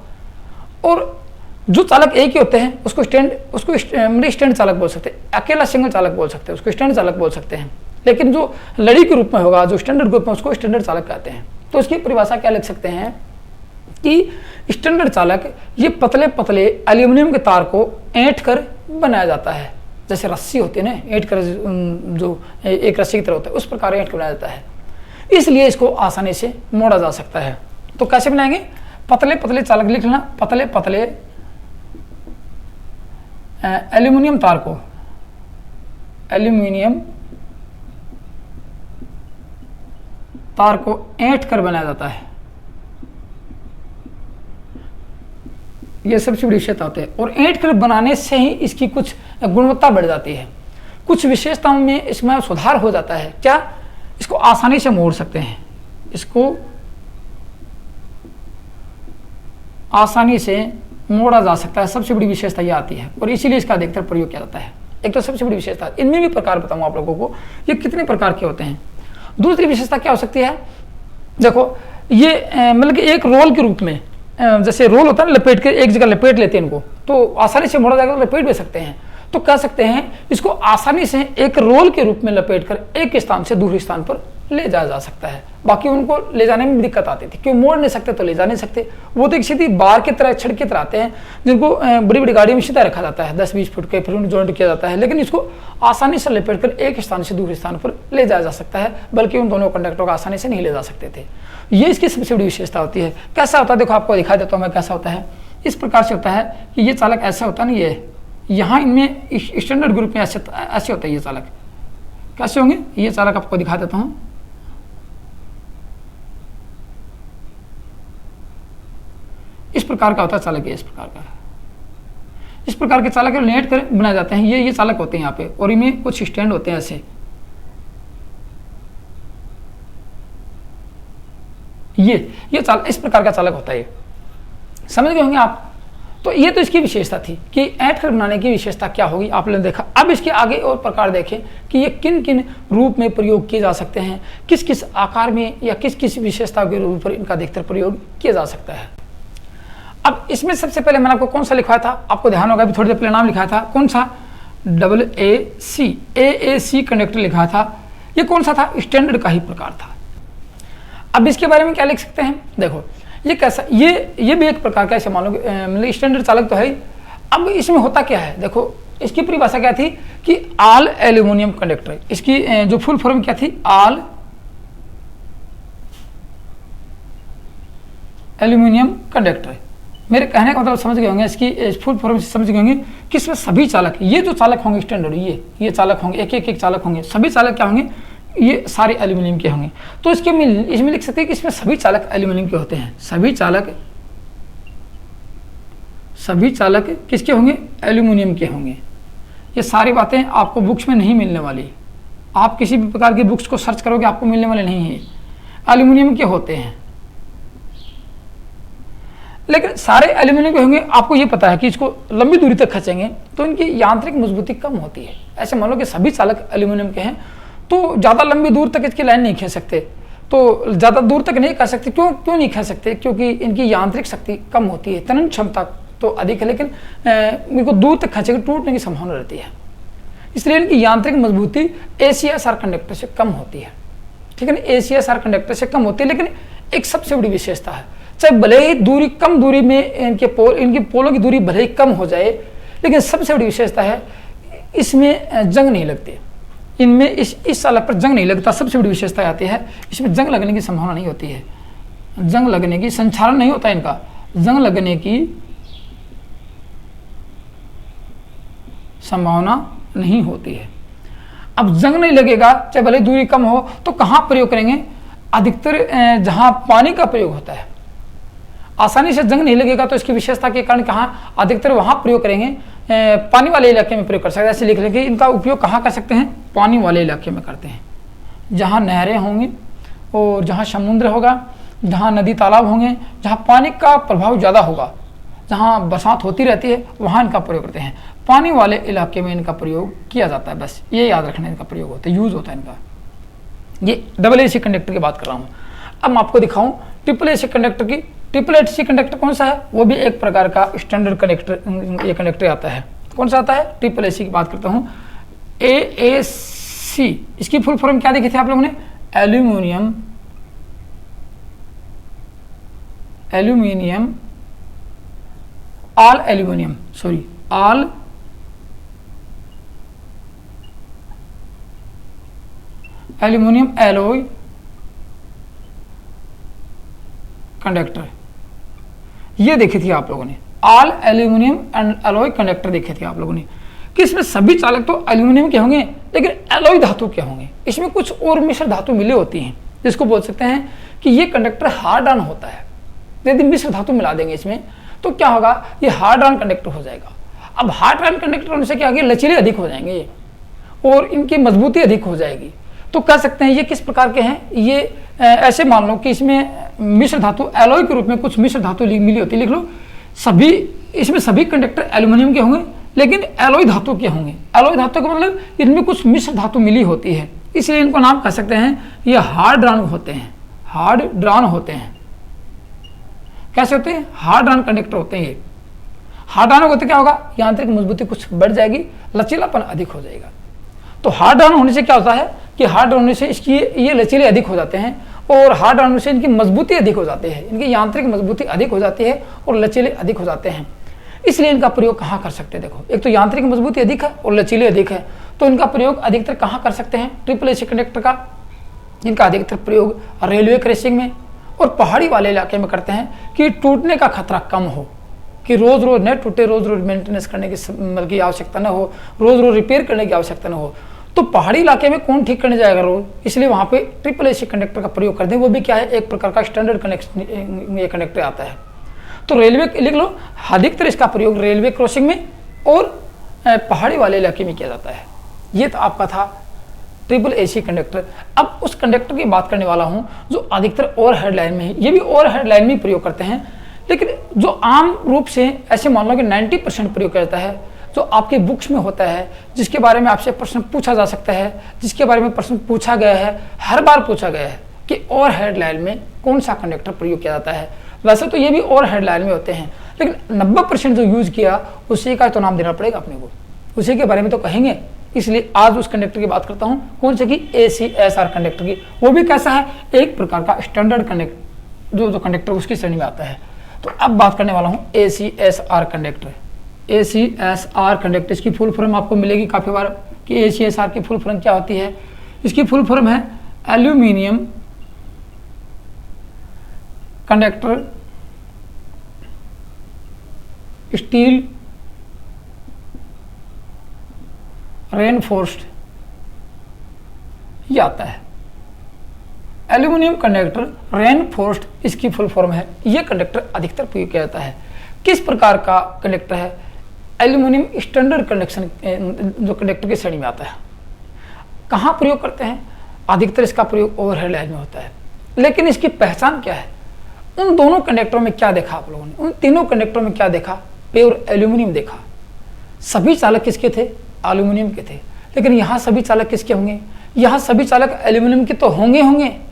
और जो चालक एक ही होते हैं उसको स्टैंड चालक बोल सकते हैं, अकेला सिंगल चालक बोल सकते हैं, उसको स्टैंड चालक बोल सकते हैं। लेकिन जो लड़ी के रूप में होगा, जो स्टैंडर्ड ग्रुप में, उसको स्टैंडर्ड चालक कहते हैं। तो उसकी परिभाषा क्या लिख सकते हैं कि स्टैंडर्ड चालक ये पतले पतले एल्यूमिनियम के तार को ऐंठ कर बनाया जाता है, जैसे रस्सी होती है ना, ऐंठ कर जो एक रस्सी की तरह होता है, उस प्रकार ऐंठ कर बनाया जाता है। इसलिए इसको आसानी से मोड़ा जा सकता है। तो कैसे बनाएंगे? पतले पतले चालक लिख लेना, पतले पतले एल्यूमिनियम तार को, एल्यूमिनियम तार को ऐंठ कर बनाया जाता है। यह सबसे बड़ी विशेषता होती है। और ऐंठ कर बनाने से ही इसकी कुछ गुणवत्ता बढ़ जाती है, कुछ विशेषताओं में इसमें सुधार हो जाता है। क्या? इसको आसानी से मोड़ सकते हैं, इसको आसानी से मोड़ा जा सकता है। सबसे बड़ी विशेषता यह आती है, और इसीलिए इसका अधिकतर प्रयोग किया जाता है। एक तो सबसे बड़ी विशेषता। इनमें भी प्रकार बताऊं आप लोगों को, ये कितने प्रकार के होते हैं। दूसरी विशेषता क्या हो सकती है? देखो, ये मतलब कि एक रोल के रूप में, जैसे रोल होता है ना, लपेट के एक जगह लपेट लेते हैं इनको, तो आसानी से मोड़ा जाएगा, तो लपेट भी सकते हैं। तो कह सकते हैं इसको आसानी से एक रोल के रूप में लपेट कर एक स्थान से दूसरे स्थान पर ले जाया जा सकता है। बाकी उनको ले जाने में दिक्कत आती थी, क्यों? मोड़ नहीं सकते तो ले जा नहीं सकते। वो तो एक सीधी बार की तरह, छड़ की तरह आते हैं, जिनको बड़ी बड़ी गाड़ी में सीधा रखा जाता है, 10-20 फुट के, फिर उन्हें जॉइंट किया जाता है। लेकिन इसको आसानी से लपेट कर एक स्थान से दूसरे स्थान पर ले जाया जा सकता है, बल्कि उन दोनों कंडक्टरों को आसानी से नहीं ले जा सकते थे। ये इसकी सबसे बड़ी विशेषता होती है। कैसा होता है? देखो, आपको दिखा देता हूँ मैं कैसा होता है। इस प्रकार से होता है कि ये चालक ऐसा होता है ना, ये यहाँ इनमें स्टैंडर्ड ग्रुप में ऐसे होता है। ये चालक कैसे होंगे? ये चालक आपको दिखा देता हूँ। इस प्रकार का होता है चालक, इस प्रकार के चालक लेट कर बनाए जाते हैं। ये चालक होते हैं यहाँ पे, और इनमें कुछ स्टैंड होते हैं ऐसे। ये चालक इस प्रकार का चालक होता है। समझ गए होंगे आप? तो ये तो इसकी विशेषता थी कि ऐंठ कर बनाने की विशेषता क्या होगी, आप लोगों ने देखा। अब इसके आगे और प्रकार देखें कि ये किन किन रूप में प्रयोग किए जा सकते हैं, किस किस आकार में या किस किस विशेषता के रूप पर इनका अधिकतर प्रयोग किया जा सकता है। अब इसमें सबसे पहले मैंने आपको कौन सा लिखवाया था? आपको ध्यान होगा, अभी थोड़ी देर पहले नाम लिखा था, कौन सा? AAC कंडक्टर लिखा था। ये कौन सा था? स्टैंडर्ड का ही प्रकार था। अब इसके बारे में क्या लिख सकते हैं? देखो, ये कैसा, ये भी एक प्रकार का, ऐसे मान लो मतलब स्टैंडर्ड चालक तो है। अब इसमें होता क्या है? देखो, इसकी परिभाषा क्या थी कि ऑल एल्यूमिनियम कंडक्टर। इसकी जो फुल फॉर्म क्या थी? All aluminium conductor. मेरे कहने का मतलब समझ गए होंगे, इसकी फुल फॉर्म से समझ गए होंगे कि इसमें सभी चालक, ये जो चालक होंगे स्टैंडर्ड, ये चालक होंगे, एक चालक होंगे, सभी चालक क्या होंगे? ये सारे एल्यूमिनियम के होंगे। तो इसमें लिख सकते हैं कि इसमें सभी चालक एल्यूमिनियम के होते हैं। सभी चालक किसके होंगे? एल्यूमिनियम के होंगे। ये सारी बातें आपको बुक्स में नहीं मिलने वाली, आप किसी भी प्रकार की बुक्स को सर्च करोगे आपको मिलने वाले नहीं है। एल्यूमिनियम के होते हैं, लेकिन सारे एल्यूमिनियम के होंगे। आपको ये पता है कि इसको लंबी दूरी तक खींचेंगे तो इनकी यांत्रिक मजबूती कम होती है। ऐसे मान लो कि सभी चालक एल्यूमिनियम के हैं तो ज़्यादा लंबी दूर तक इसकी लाइन नहीं खींच सकते, तो ज़्यादा दूर तक नहीं खींच सकते। क्यों नहीं खींच सकते? क्योंकि इनकी यांत्रिक शक्ति कम होती है, तनन क्षमता तो अधिक है, लेकिन इनको दूर तक खींचेंगे टूटने की संभावना रहती है। इसलिए इनकी यांत्रिक मजबूती ACSR कंडक्टर से कम होती है। ठीक है ना, ACSR कंडक्टर से कम होती है। लेकिन एक सबसे बड़ी विशेषता है, चाहे भले ही दूरी कम दूरी में इनकी पोलों की दूरी भले ही कम हो जाए, लेकिन सबसे बड़ी विशेषता है इसमें जंग नहीं लगती। इनमें इस चालक पर जंग नहीं लगता। सबसे बड़ी विशेषता आती है इसमें जंग लगने की संभावना नहीं होती है। जंग लगने की संचालन नहीं होता इनका, जंग लगने की संभावना नहीं होती है। अब जंग नहीं लगेगा, चाहे भले दूरी कम हो, तो कहाँ प्रयोग करेंगे? अधिकतर जहाँ पानी का प्रयोग होता है। आसानी से जंग नहीं लगेगा तो इसकी विशेषता के कारण कहाँ अधिकतर वहाँ प्रयोग करेंगे, पानी वाले इलाके में प्रयोग कर सकते हैं। ऐसे लिख लेंगे इनका उपयोग कहाँ कर सकते हैं? पानी वाले इलाके में करते हैं, जहाँ नहरें होंगी और जहाँ समुद्र होगा, जहाँ नदी तालाब होंगे, जहाँ पानी का प्रभाव ज़्यादा होगा, जहाँ बरसात होती रहती है, वहाँ इनका प्रयोग करते हैं। पानी वाले इलाके में इनका प्रयोग किया जाता है। बस ये याद रखना, इनका प्रयोग होता है, यूज होता है इनका। ये AA कंडक्टर की बात कर रहा हूँ। अब मैं आपको दिखाऊं AAA कंडक्टर की। AAA कंडक्टर कौन सा है? वो भी एक प्रकार का स्टैंडर्ड कंडक्टर, ये कंडक्टर आता है। कौन सा आता है? AAC की बात करता हूँ। AAC, इसकी फुल फॉर्म क्या देखी थी आप लोगों ने? Aluminium all aluminium alloy conductor, ये देखी थी आप लोगों ने। All aluminium and alloy conductor देखे थे आप लोगों ने कि इसमें सभी चालक तो एल्यूमिनियम के होंगे, लेकिन एलॉय धातु के होंगे। इसमें कुछ और मिश्र धातु मिली होती हैं, जिसको बोल सकते हैं कि ये कंडक्टर हार्ड ऑन होता है। यदि मिश्र धातु मिला देंगे इसमें तो क्या होगा? ये हार्ड ऑन कंडक्टर हो जाएगा। अब हार्ड ऑन कंडक्टर होने से क्या होगा? लचीले अधिक हो जाएंगे और इनकी मजबूती अधिक हो जाएगी। तो कह सकते हैं ये किस प्रकार के हैं? ये ऐसे मान लो कि इसमें मिश्र धातु एलॉय के रूप में कुछ मिश्र धातु मिली होती है। लिख लो इसमें सभी कंडक्टर एल्यूमिनियम के होंगे, लेकिन एलॉय धातु के होंगे। एलॉय धातु का मतलब इनमें कुछ मिश्र धातु मिली होती है, इसलिए इनको नाम कह सकते हैं ये हार्ड ड्रॉन होते हैं। हार्ड ड्रॉन होते हैं। कैसे होते हैं? हार्ड ड्रॉन कंडक्टर होते हैं ये। हार्ड ड्रॉन होते क्या होगा? यांत्रिक मजबूती कुछ बढ़ जाएगी, लचीलापन अधिक हो जाएगा। तो हार्ड ड्रॉन होने से क्या होता है कि हार्ड होने से इसकी ये लचीले अधिक हो जाते हैं और हार्ड होने से इनकी मजबूती अधिक हो जाती है, इनकी यांत्रिक मजबूती अधिक हो जाती है और लचीले अधिक हो जाते हैं। इसलिए इनका प्रयोग कहाँ कर सकते हैं? देखो, एक तो यांत्रिक मजबूती अधिक है और लचीले अधिक है, तो इनका प्रयोग अधिकतर कहाँ कर सकते हैं? AAC कंडक्टर का इनका अधिकतर प्रयोग रेलवे क्रॉसिंग में और पहाड़ी वाले इलाके में करते हैं कि टूटने का खतरा कम हो, कि रोज रोज न टूटे, रोज रोज मेंटेनेंस करने की आवश्यकता न हो, रोज रोज रिपेयर करने की आवश्यकता न हो। तो पहाड़ी इलाके में कौन ठीक करने जाएगा रोज? इसलिए वहाँ पे AAC कंडक्टर का प्रयोग करते हैं। वो भी क्या है? एक प्रकार का स्टैंडर्ड ये कंडक्टर आता है। तो रेलवे लिख लो, अधिकतर इसका प्रयोग रेलवे क्रॉसिंग में और पहाड़ी वाले इलाके में किया जाता है। ये तो आपका था AAC कंडक्टर। अब उस कंडक्टर की बात करने वाला हूँ जो अधिकतर ओवर हेड लाइन में है। ये भी ओवर हेड लाइन में प्रयोग करते हैं, लेकिन जो आम रूप से ऐसे मान लो कि 90% प्रयोग करता है, जो आपके बुक्स में होता है, जिसके बारे में आपसे प्रश्न पूछा जा सकता है, जिसके बारे में प्रश्न पूछा गया है, हर बार पूछा गया है कि ओवर हेड लाइन में कौन सा कंडक्टर प्रयोग किया जाता है। वैसे तो ये भी ओवर हेड लाइन में होते हैं, लेकिन 90% जो यूज किया उसी का तो नाम देना पड़ेगा अपने को, उसी के बारे में तो कहेंगे। इसलिए आज उस कंडक्टर की बात करता हूँ, कौन से की? ACSR कंडक्टर की। वो भी कैसा है? एक प्रकार का स्टैंडर्ड कंडक्टर, जो कंडक्टर उसकी श्रेणी में आता है। तो अब बात करने वाला हूँ ACSR कंडक्टर। ACSR कंडक्टर, इसकी फुल फॉर्म आपको मिलेगी काफ़ी बार कि ACSR की फुल फॉर्म क्या होती है। इसकी फुल फॉर्म है एल्यूमिनियम कंडक्टर स्टील रेनफोर्स्ड ये आता है। एल्यूमिनियम कंडक्टर रेनफोर्स्ड, इसकी फुल फॉर्म है। ये कंडक्टर अधिकतर प्रयोग किया जाता है। किस प्रकार का कंडक्टर है? एल्यूमिनियम स्टैंडर्ड कंडक्शन जो कंडक्टर की श्रेणी में आता है। कहाँ प्रयोग करते हैं? अधिकतर इसका प्रयोग ओवरहेड लाइन में होता है। लेकिन इसकी पहचान क्या है? उन दोनों कंडक्टरों में क्या देखा आप लोगों ने? उन तीनों कंडक्टरों में क्या देखा? प्योर एल्यूमिनियम देखा। सभी चालक किसके थे? एल्यूमिनियम के थे। लेकिन यहाँ सभी चालक किसके होंगे? यहाँ सभी चालक एल्यूमिनियम के तो होंगे,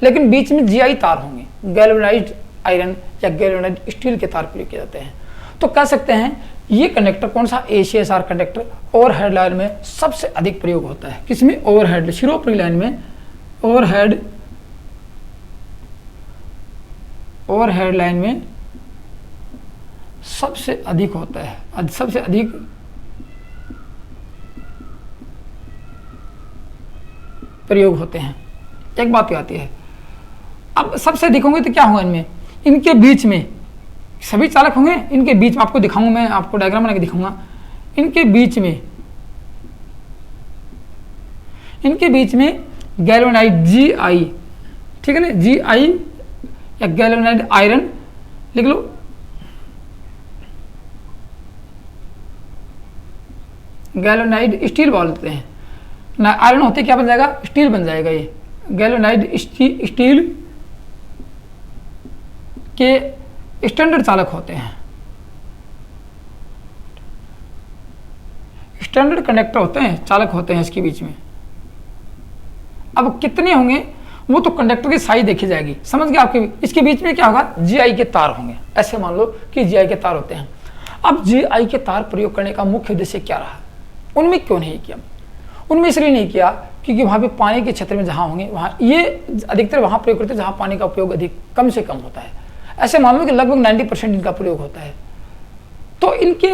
लेकिन बीच में जीआई तार होंगे, गैल्वेनाइज्ड आयरन या गैल्वेनाइज्ड स्टील के तार प्रयोग किए जाते हैं। तो कह सकते हैं ये कंडक्टर कौन सा? ACSR कंडक्टर ओवरहेड लाइन में सबसे अधिक प्रयोग होता है। किसमें? ओवरहेड शिरोपरी लाइन में ओवरहेड लाइन में सबसे अधिक होता है, सबसे अधिक प्रयोग होते हैं। एक बात आती है, अब सबसे अधिक होंगे तो क्या होगा? इनमें, इनके बीच में सभी चालक होंगे, इनके बीच में आपको दिखाऊंगा, मैं आपको डायग्राम बना के दिखाऊंगा। इनके बीच में गैल्वेनाइड GI, ठीक है ना, GI या गैल्वेनाइड आयरन लिख लो, गैल्वेनाइड स्टील बोलते हैं ना। आयरन होते क्या बन जाएगा? स्टील बन जाएगा। ये गैल्वेनाइड स्टील के स्टैंडर्ड चालक होते हैं, स्टैंडर्ड कंडक्टर होते हैं, चालक होते हैं इसके बीच में। अब कितने होंगे वो तो कंडक्टर की साइज देखी जाएगी, समझ गए आपके। इसके बीच में क्या होगा? GI के तार होंगे। ऐसे मान लो कि GI के तार होते हैं। अब GI के तार प्रयोग करने का मुख्य उद्देश्य क्या रहा? उनमें क्यों नहीं किया? उनमें इसलिए नहीं किया क्योंकि वहाँ पे पानी के क्षेत्र में जहाँ होंगे वहाँ ये अधिकतर वहाँ प्रयोग करते हैं जहाँ पानी का उपयोग अधिक कम से कम होता है। ऐसे मान लो कि लगभग 90% इनका प्रयोग होता है। तो इनके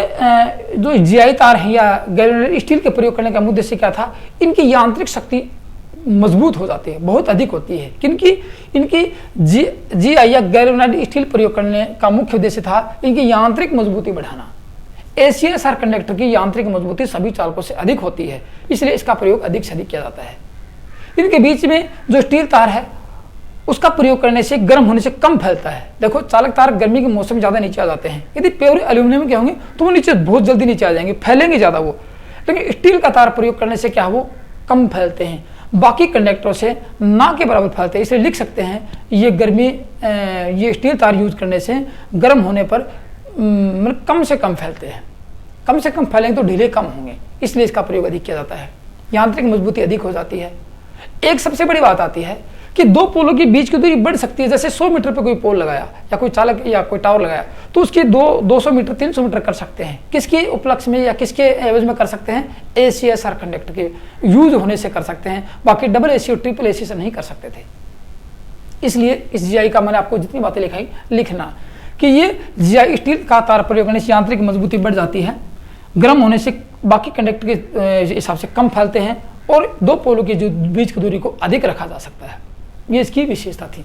जो GI तार हैं या गैल्वेनाइड स्टील के प्रयोग करने का उद्देश्य क्या था? इनकी यांत्रिक शक्ति मजबूत हो जाती है, बहुत अधिक होती है। किनकी? इनकी GI या गैल्वेनाइड स्टील प्रयोग करने का मुख्य उद्देश्य था इनकी यांत्रिक मजबूती बढ़ाना। ACSR कंडक्टर की यांत्रिक मजबूती सभी चालकों से अधिक होती है, इसलिए इसका प्रयोग अधिक से अधिक किया जाता है। इनके बीच में जो स्टील तार है उसका प्रयोग करने से गर्म होने से कम फैलता है। देखो चालक तार गर्मी के मौसम में ज़्यादा नीचे आ जाते हैं। यदि प्योर एल्यूमिनियम के होंगे तो वो नीचे बहुत जल्दी नीचे आ जाएंगे, फैलेंगे ज़्यादा वो। लेकिन स्टील का तार प्रयोग करने से क्या वो कम फैलते हैं, बाकी कंडक्टरों से ना के बराबर फैलते हैं। इसलिए लिख सकते हैं ये स्टील तार यूज करने से गर्म होने पर मतलब कम से कम फैलते हैं। कम से कम फैलेंगे तो ढीले कम होंगे, इसलिए इसका प्रयोग अधिक किया जाता है। यांत्रिक मजबूती अधिक हो जाती है। एक सबसे बड़ी बात आती है कि दो पोलों के बीच की दूरी बढ़ सकती है। जैसे 100 मीटर पर कोई पोल लगाया या कोई चालक या कोई टावर लगाया तो उसकी 200 मीटर 300 मीटर कर सकते हैं। किसके उपलक्ष्य में या किसके एवज में कर सकते हैं? ACSR कंडक्टर के यूज होने से कर सकते हैं। बाकी डबल AC और ट्रिपल AC से नहीं कर सकते थे। इसलिए इस GI का मैंने आपको जितनी बातें लिखाई लिखना कि ये GI स्टील का तार प्रयोग करने से यांत्रिक मजबूती बढ़ जाती है, गर्म होने से बाकी कंडक्टर के हिसाब से कम फैलते हैं और दो पोलों के जो बीच की दूरी को अधिक रखा जा सकता है। ये इसकी विशेषता थी।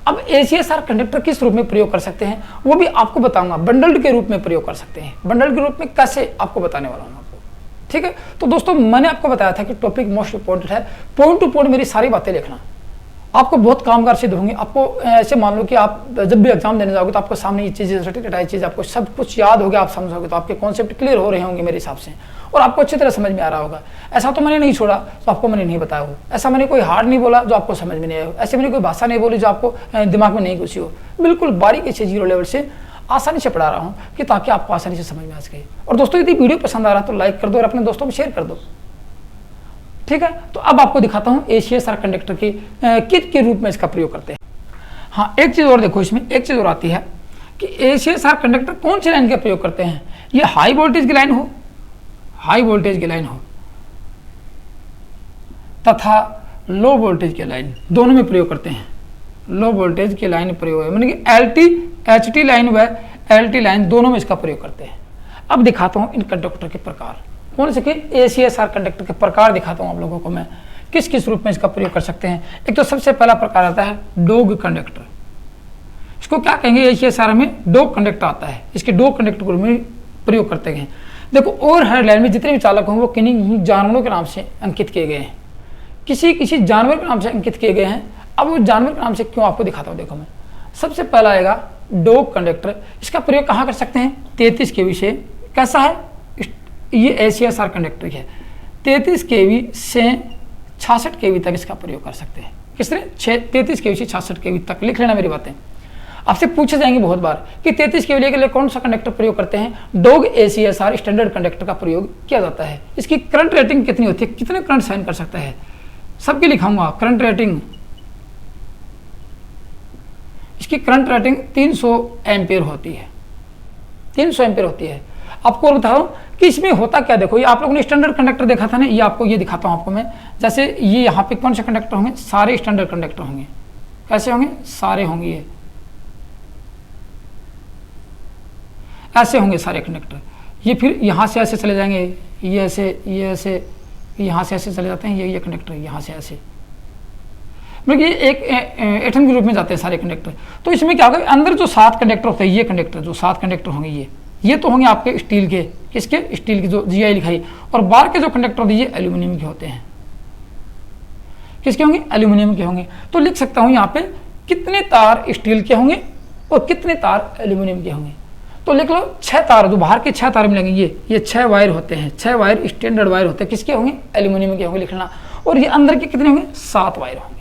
अब ACSR कंडक्टर किस रूप में प्रयोग कर सकते हैं वो भी आपको बताऊंगा। बंडल्ड के रूप में प्रयोग कर सकते हैं। बंडल्ड के रूप में कैसे आपको बताने वाला हूं आपको, ठीक है। तो दोस्तों मैंने आपको बताया था कि टॉपिक मोस्ट इंपॉर्टेंट है, पॉइंट टू पॉइंट मेरी सारी बातें लिखना, आपको बहुत कामगार सिद्ध होंगी। आपको ऐसे मान लो कि आप जब भी एग्जाम देने जाओगे तो आपको सामने ये चीज़ें सर्टिफिकेट चीज़ आपको सब कुछ याद हो गया, आप समझोगे तो आपके कॉन्सेप्ट क्लियर हो रहे होंगे मेरे हिसाब से और आपको अच्छी तरह समझ में आ रहा होगा। ऐसा तो मैंने नहीं छोड़ा तो आपको मैंने नहीं बताया हो, ऐसा मैंने कोई हार्ड नहीं बोला जो आपको समझ में नहीं आया हो, ऐसे मैंने कोई भाषा नहीं बोली जो आपको दिमाग में नहीं घुसी हो। बिल्कुल बारीकी से 0 लेवल से आसानी से पढ़ा रहा हूँ कि ताकि आपको आसानी से समझ में आ सके। और दोस्तों यदि वीडियो पसंद आ रहा है तो लाइक कर दो और अपने दोस्तों में शेयर कर दो, ठीक है। तो अब आपको दिखाता हूं ACSR कंडक्टर की किट के रूप में इसका प्रयोग करते हैं। हाँ, एक चीज और देखो, इसमें एक चीज और आती है कि ACSR कंडक्टर कौन सी लाइन का प्रयोग करते हैं। ये हाई वोल्टेज की लाइन हो, हाई वोल्टेज की लाइन हो तथा लो वोल्टेज की लाइन, दोनों में प्रयोग करते हैं। लो वोल्टेज की लाइन प्रयोग है, माने कि HT लाइन व LT लाइन दोनों में इसका प्रयोग करते हैं। अब दिखाता हूं इन कंडक्टर के प्रकार, कौन से ACSR कंडक्टर के प्रकार दिखाता हूं आप लोगों को मैं, किस किस रूप में इसका प्रयोग कर सकते हैं। एक तो सबसे पहला प्रकार आता है डोग कंडक्टर। इसको क्या कहेंगे? ACSR में डोग कंडक्टर आता है, इसके डोग कंडक्टर के रूप में प्रयोग करते हैं। देखो ओवरहेड लाइन में जितने भी चालक हों वो किन्हीं जानवरों के नाम से अंकित किए गए हैं। किसी किसी जानवर के नाम से अंकित किए गए हैं। अब वो जानवर के नाम से क्यों आपको दिखाता हूँ, देखो मैं सबसे पहला आएगा डॉग कंडक्टर। इसका प्रयोग कहाँ कर सकते हैं, 33 kV से। कैसा है, ये ACSR कंडक्टर है, 33 kV से 66 kV तक इसका प्रयोग कर सकते हैं। किस तरह, 33 kV से 66 kV तक। लिख लेना मेरी बातें, आपसे पूछे जाएंगे बहुत बार कि 33 kV के लिए कौन सा कंडक्टर प्रयोग करते हैं। डॉग ACSR स्टैंडर्ड कंडक्टर का प्रयोग किया जाता है। इसकी करंट रेटिंग कितनी होती है, कितने करंट सहन कर सकता है, सबके लिखाऊंगा। करंट रेटिंग, इसकी करंट रेटिंग 300 एम्पियर होती है, 300 एम्पियर होती है। आपको बताओ कि इसमें होता क्या, देखो ये आप लोगों ने स्टैंडर्ड कंडक्टर देखा था ना, ये आपको ये दिखाता हूँ आपको मैं। जैसे ये यहाँ पे कौन से कंडक्टर होंगे, सारे स्टैंडर्ड कंडक्टर होंगे। कैसे होंगे, सारे होंगे, ये ऐसे होंगे सारे कंडक्टर। ये फिर यहाँ से ऐसे चले जाएंगे, ये ऐसे, ये ऐसे, यहाँ से ऐसे चले जाते हैं, ये कंडक्टर यहाँ से ऐसे, मतलब ये एक एटम के रूप में जाते हैं सारे कंडक्टर। तो इसमें क्या होगा, अंदर जो 7 कंडक्टर होते हैं, ये कंडक्टर जो 7 कंडक्टर होंगे, ये तो होंगे आपके स्टील के, किसके, स्टील के, जो GI लिखाई। और बाहर के जो कंडक्टर होते हैं ये एल्यूमिनियम के होते हैं। किसके होंगे, एल्यूमिनियम के होंगे। तो लिख सकता हूँ यहाँ पे कितने तार स्टील के होंगे और कितने तार एल्यूमिनियम के होंगे। तो लिख लो 6 तार, जो बाहर के 6 तार मिलेंगे, ये 6 वायर होते हैं, 6 वायर स्टैंडर्ड वायर होते हैं। किसके होंगे, एल्यूमिनियम के होंगे, लिखना। और ये अंदर के कितने होंगे, 7 वायर होंगे।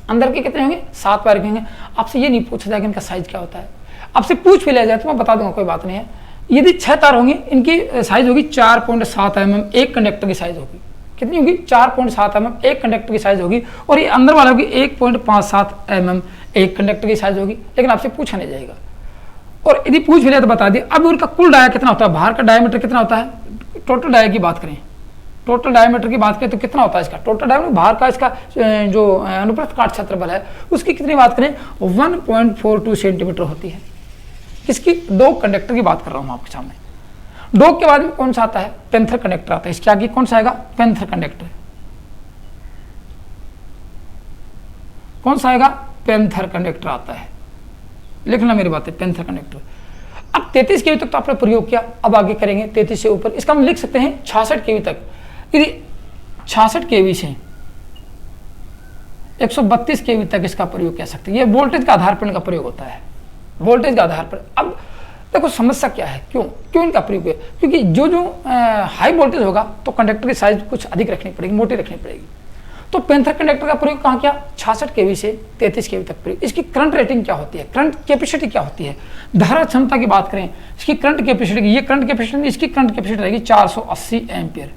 अंदर के कितने होंगे, 7 वायर के होंगे। आपसे ये नहीं पूछा जाएगा इनका साइज क्या होता है, आपसे पूछ भी लिया जाए तो मैं बता दूंगा, कोई बात नहीं है। यदि 6 तार होंगे, इनकी साइज होगी 4.7 mm, एक कंडक्टर की साइज होगी। कितनी होगी, 4.7 mm एक कंडक्टर की साइज होगी। और ये अंदर वाला होगी 1.57 mm एक कंडक्टर की साइज होगी। लेकिन आपसे पूछा नहीं जाएगा, और यदि पूछ भी लिया तो बता दिए। अब उनका कुल डाया कितना होता है, बाहर का डायमीटर कितना होता है, टोटल डाया की बात करें, टोटल डायमीटर की बात करें तो कितना होता है इसका, टोटल डायमीटर बाहर का इसका जो अनुप्रस्थ काट क्षेत्रफल है उसकी कितनी बात करें, 1.42 सेंटीमीटर होती है। इसकी डॉग कंडक्टर की बात कर रहा हूं आपके सामने। डॉग के बाद में कौन सा आता है, पेंथर कंडक्टर आता है। इसके आगे कौन सा आएगा, पेंथर कंडक्टर। कौन सा आएगा, पेंथर कंडक्टर आता है। लिखना मेरी बात है, पेंथर कंडक्टर। अब 33 kV तक तो आपने प्रयोग किया, अब आगे करेंगे 33 से ऊपर। इसका हम लिख सकते हैं 66 kV तक। यदि 66 kV से 132 kV तक इसका प्रयोग कर सकते हैं। ये वोल्टेज के आधार पर इनका प्रयोग होता है, वोल्टेज के आधार पर। अब देखो समस्या क्या है, क्यों इनका प्रयोग है, क्योंकि जो हाई वोल्टेज होगा तो कंडक्टर की साइज कुछ अधिक रखनी पड़ेगी, मोटी रखनी पड़ेगी। तो पेंथर कंडक्टर का प्रयोग कहाँ किया, 66 kV से 33 kV तक प्रयोग। इसकी करंट रेटिंग क्या होती है, करंट कैपेसिटी क्या होती है, धारा क्षमता की बात करें, इसकी करंट कैपेसिटी, ये करंट कैपेसिटी, इसकी करंट कैपेसिटी रहेगी 480 एम्पियर।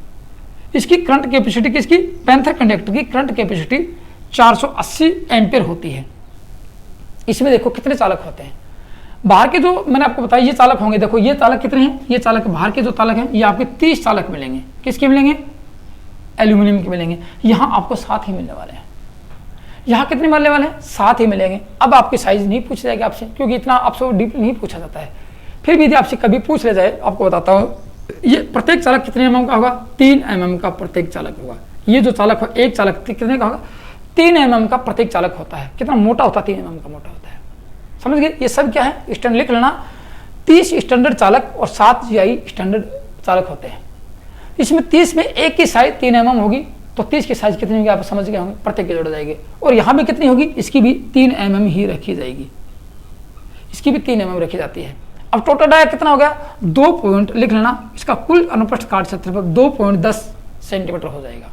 इसकी करंट कैपेसिटी किसकी, पेंथर कंडक्टर की करंट कैपेसिटी 480 एम्पियर होती है। इसमें देखो कितने चालक होते हैं, बाहर के जो मैंने आपको बताया ये चालक होंगे। देखो ये चालक कितने हैं, ये चालक बाहर के जो चालक हैं ये आपके 30 चालक मिलेंगे। किसके मिलेंगे, एल्यूमिनियम के मिलेंगे। यहाँ आपको 7 ही मिलने वाले हैं। यहाँ कितने मिलने वाले हैं, 7 ही मिलेंगे। अब आपकी साइज नहीं पूछी जाएगी आपसे, क्योंकि इतना आपसे डीप नहीं पूछा जाता है। फिर भी यदि आपसे कभी पूछ लिया जाए, आपको बताता हूँ, ये प्रत्येक चालक कितने mm का होगा, 3 mm का प्रत्येक चालक होगा। ये जो चालक हो, एक चालक कितने का होगा, 3 mm का प्रत्येक चालक होता है। कितना मोटा होता है, 3 mm का मोटा होता है। समझ गए, ये सब क्या है, स्टैंडर्ड लिख लेना। 30 स्टैंडर्ड चालक और 7 GI स्टैंडर्ड चालक होते हैं। इसमें 30 में एक की साइज 3 mm होगी, तो 30 की साइज कितनी होगी आप समझ गए होंगे, प्रत्येक के जोड़ जाएंगे। और यहाँ भी कितनी होगी, इसकी भी 3 mm ही रखी जाएगी, इसकी भी 3 mm रखी जाती है। अब टोटल डाया कितना हो गया, 2 पॉइंट लिख लेना। इसका कुल अनुप्रस्थ काट क्षेत्रफल 2.10 सेंटीमीटर हो जाएगा।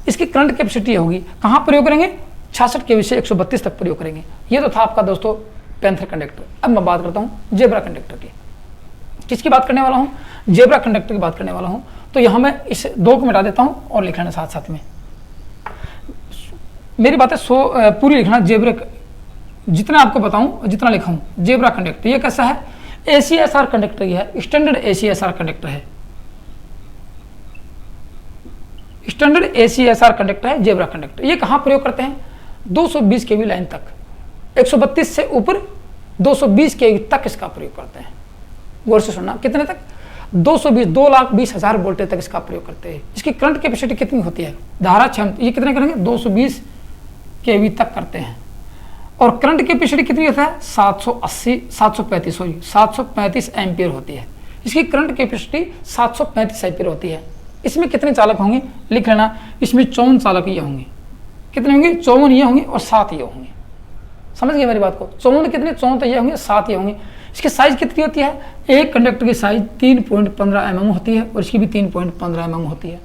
इसकी करंट कैपेसिटी होगी, कहाँ प्रयोग करेंगे, 66 kV से 132 तक प्रयोग करेंगे। ये तो था आपका दोस्तों पेंथर कंडक्टर। अब मैं बात करता हूँ जेब्रा कंडक्टर की। किसकी बात करने वाला हूँ, जेब्रा कंडक्टर की बात करने वाला हूँ। तो यहाँ मैं इस 2 को मिटा देता हूँ और लिख लेना साथ साथ में। मेरी बात है पूरी लिखना। जेब्रा जितना आपको बताऊँ, जितना लिखाऊँ, जेब्रा कंडक्टर ये कैसा है, ACSR कंडक्टर है, स्टैंडर्ड ACSR कंडक्टर है, स्टैंडर्ड ACSR कंडक्टर है जेब्रा कंडक्टर। ये कहाँ प्रयोग करते हैं, 220 kV लाइन तक, 132 से ऊपर 220 kV तक इसका प्रयोग करते हैं। गौर से सुनना, कितने तक, 2,20,000 वोल्टेज तक इसका प्रयोग करते हैं। इसकी करंट कैपेसिटी कितनी होती है, धारा क्षमता, ये कितने करेंगे, 220 kV तक करते हैं। और करंट कैपेसिटी कितनी होता है, 735 एम्पियर होती है। इसकी करंट कैपेसिटी 735 एम्पियर होती है। इसमें कितने चालक होंगे लिख लेना, इसमें 54 चालक ये होंगे। कितने होंगे? 54 ये होंगे और 7 ये होंगे। समझ गए मेरी बात को? 54 कितने? 54 ये होंगे, 7 ये होंगे। इसकी साइज कितनी होती है? एक कंडक्टर की साइज 3.15 mm होती है और इसकी भी 3.15 mm होती है।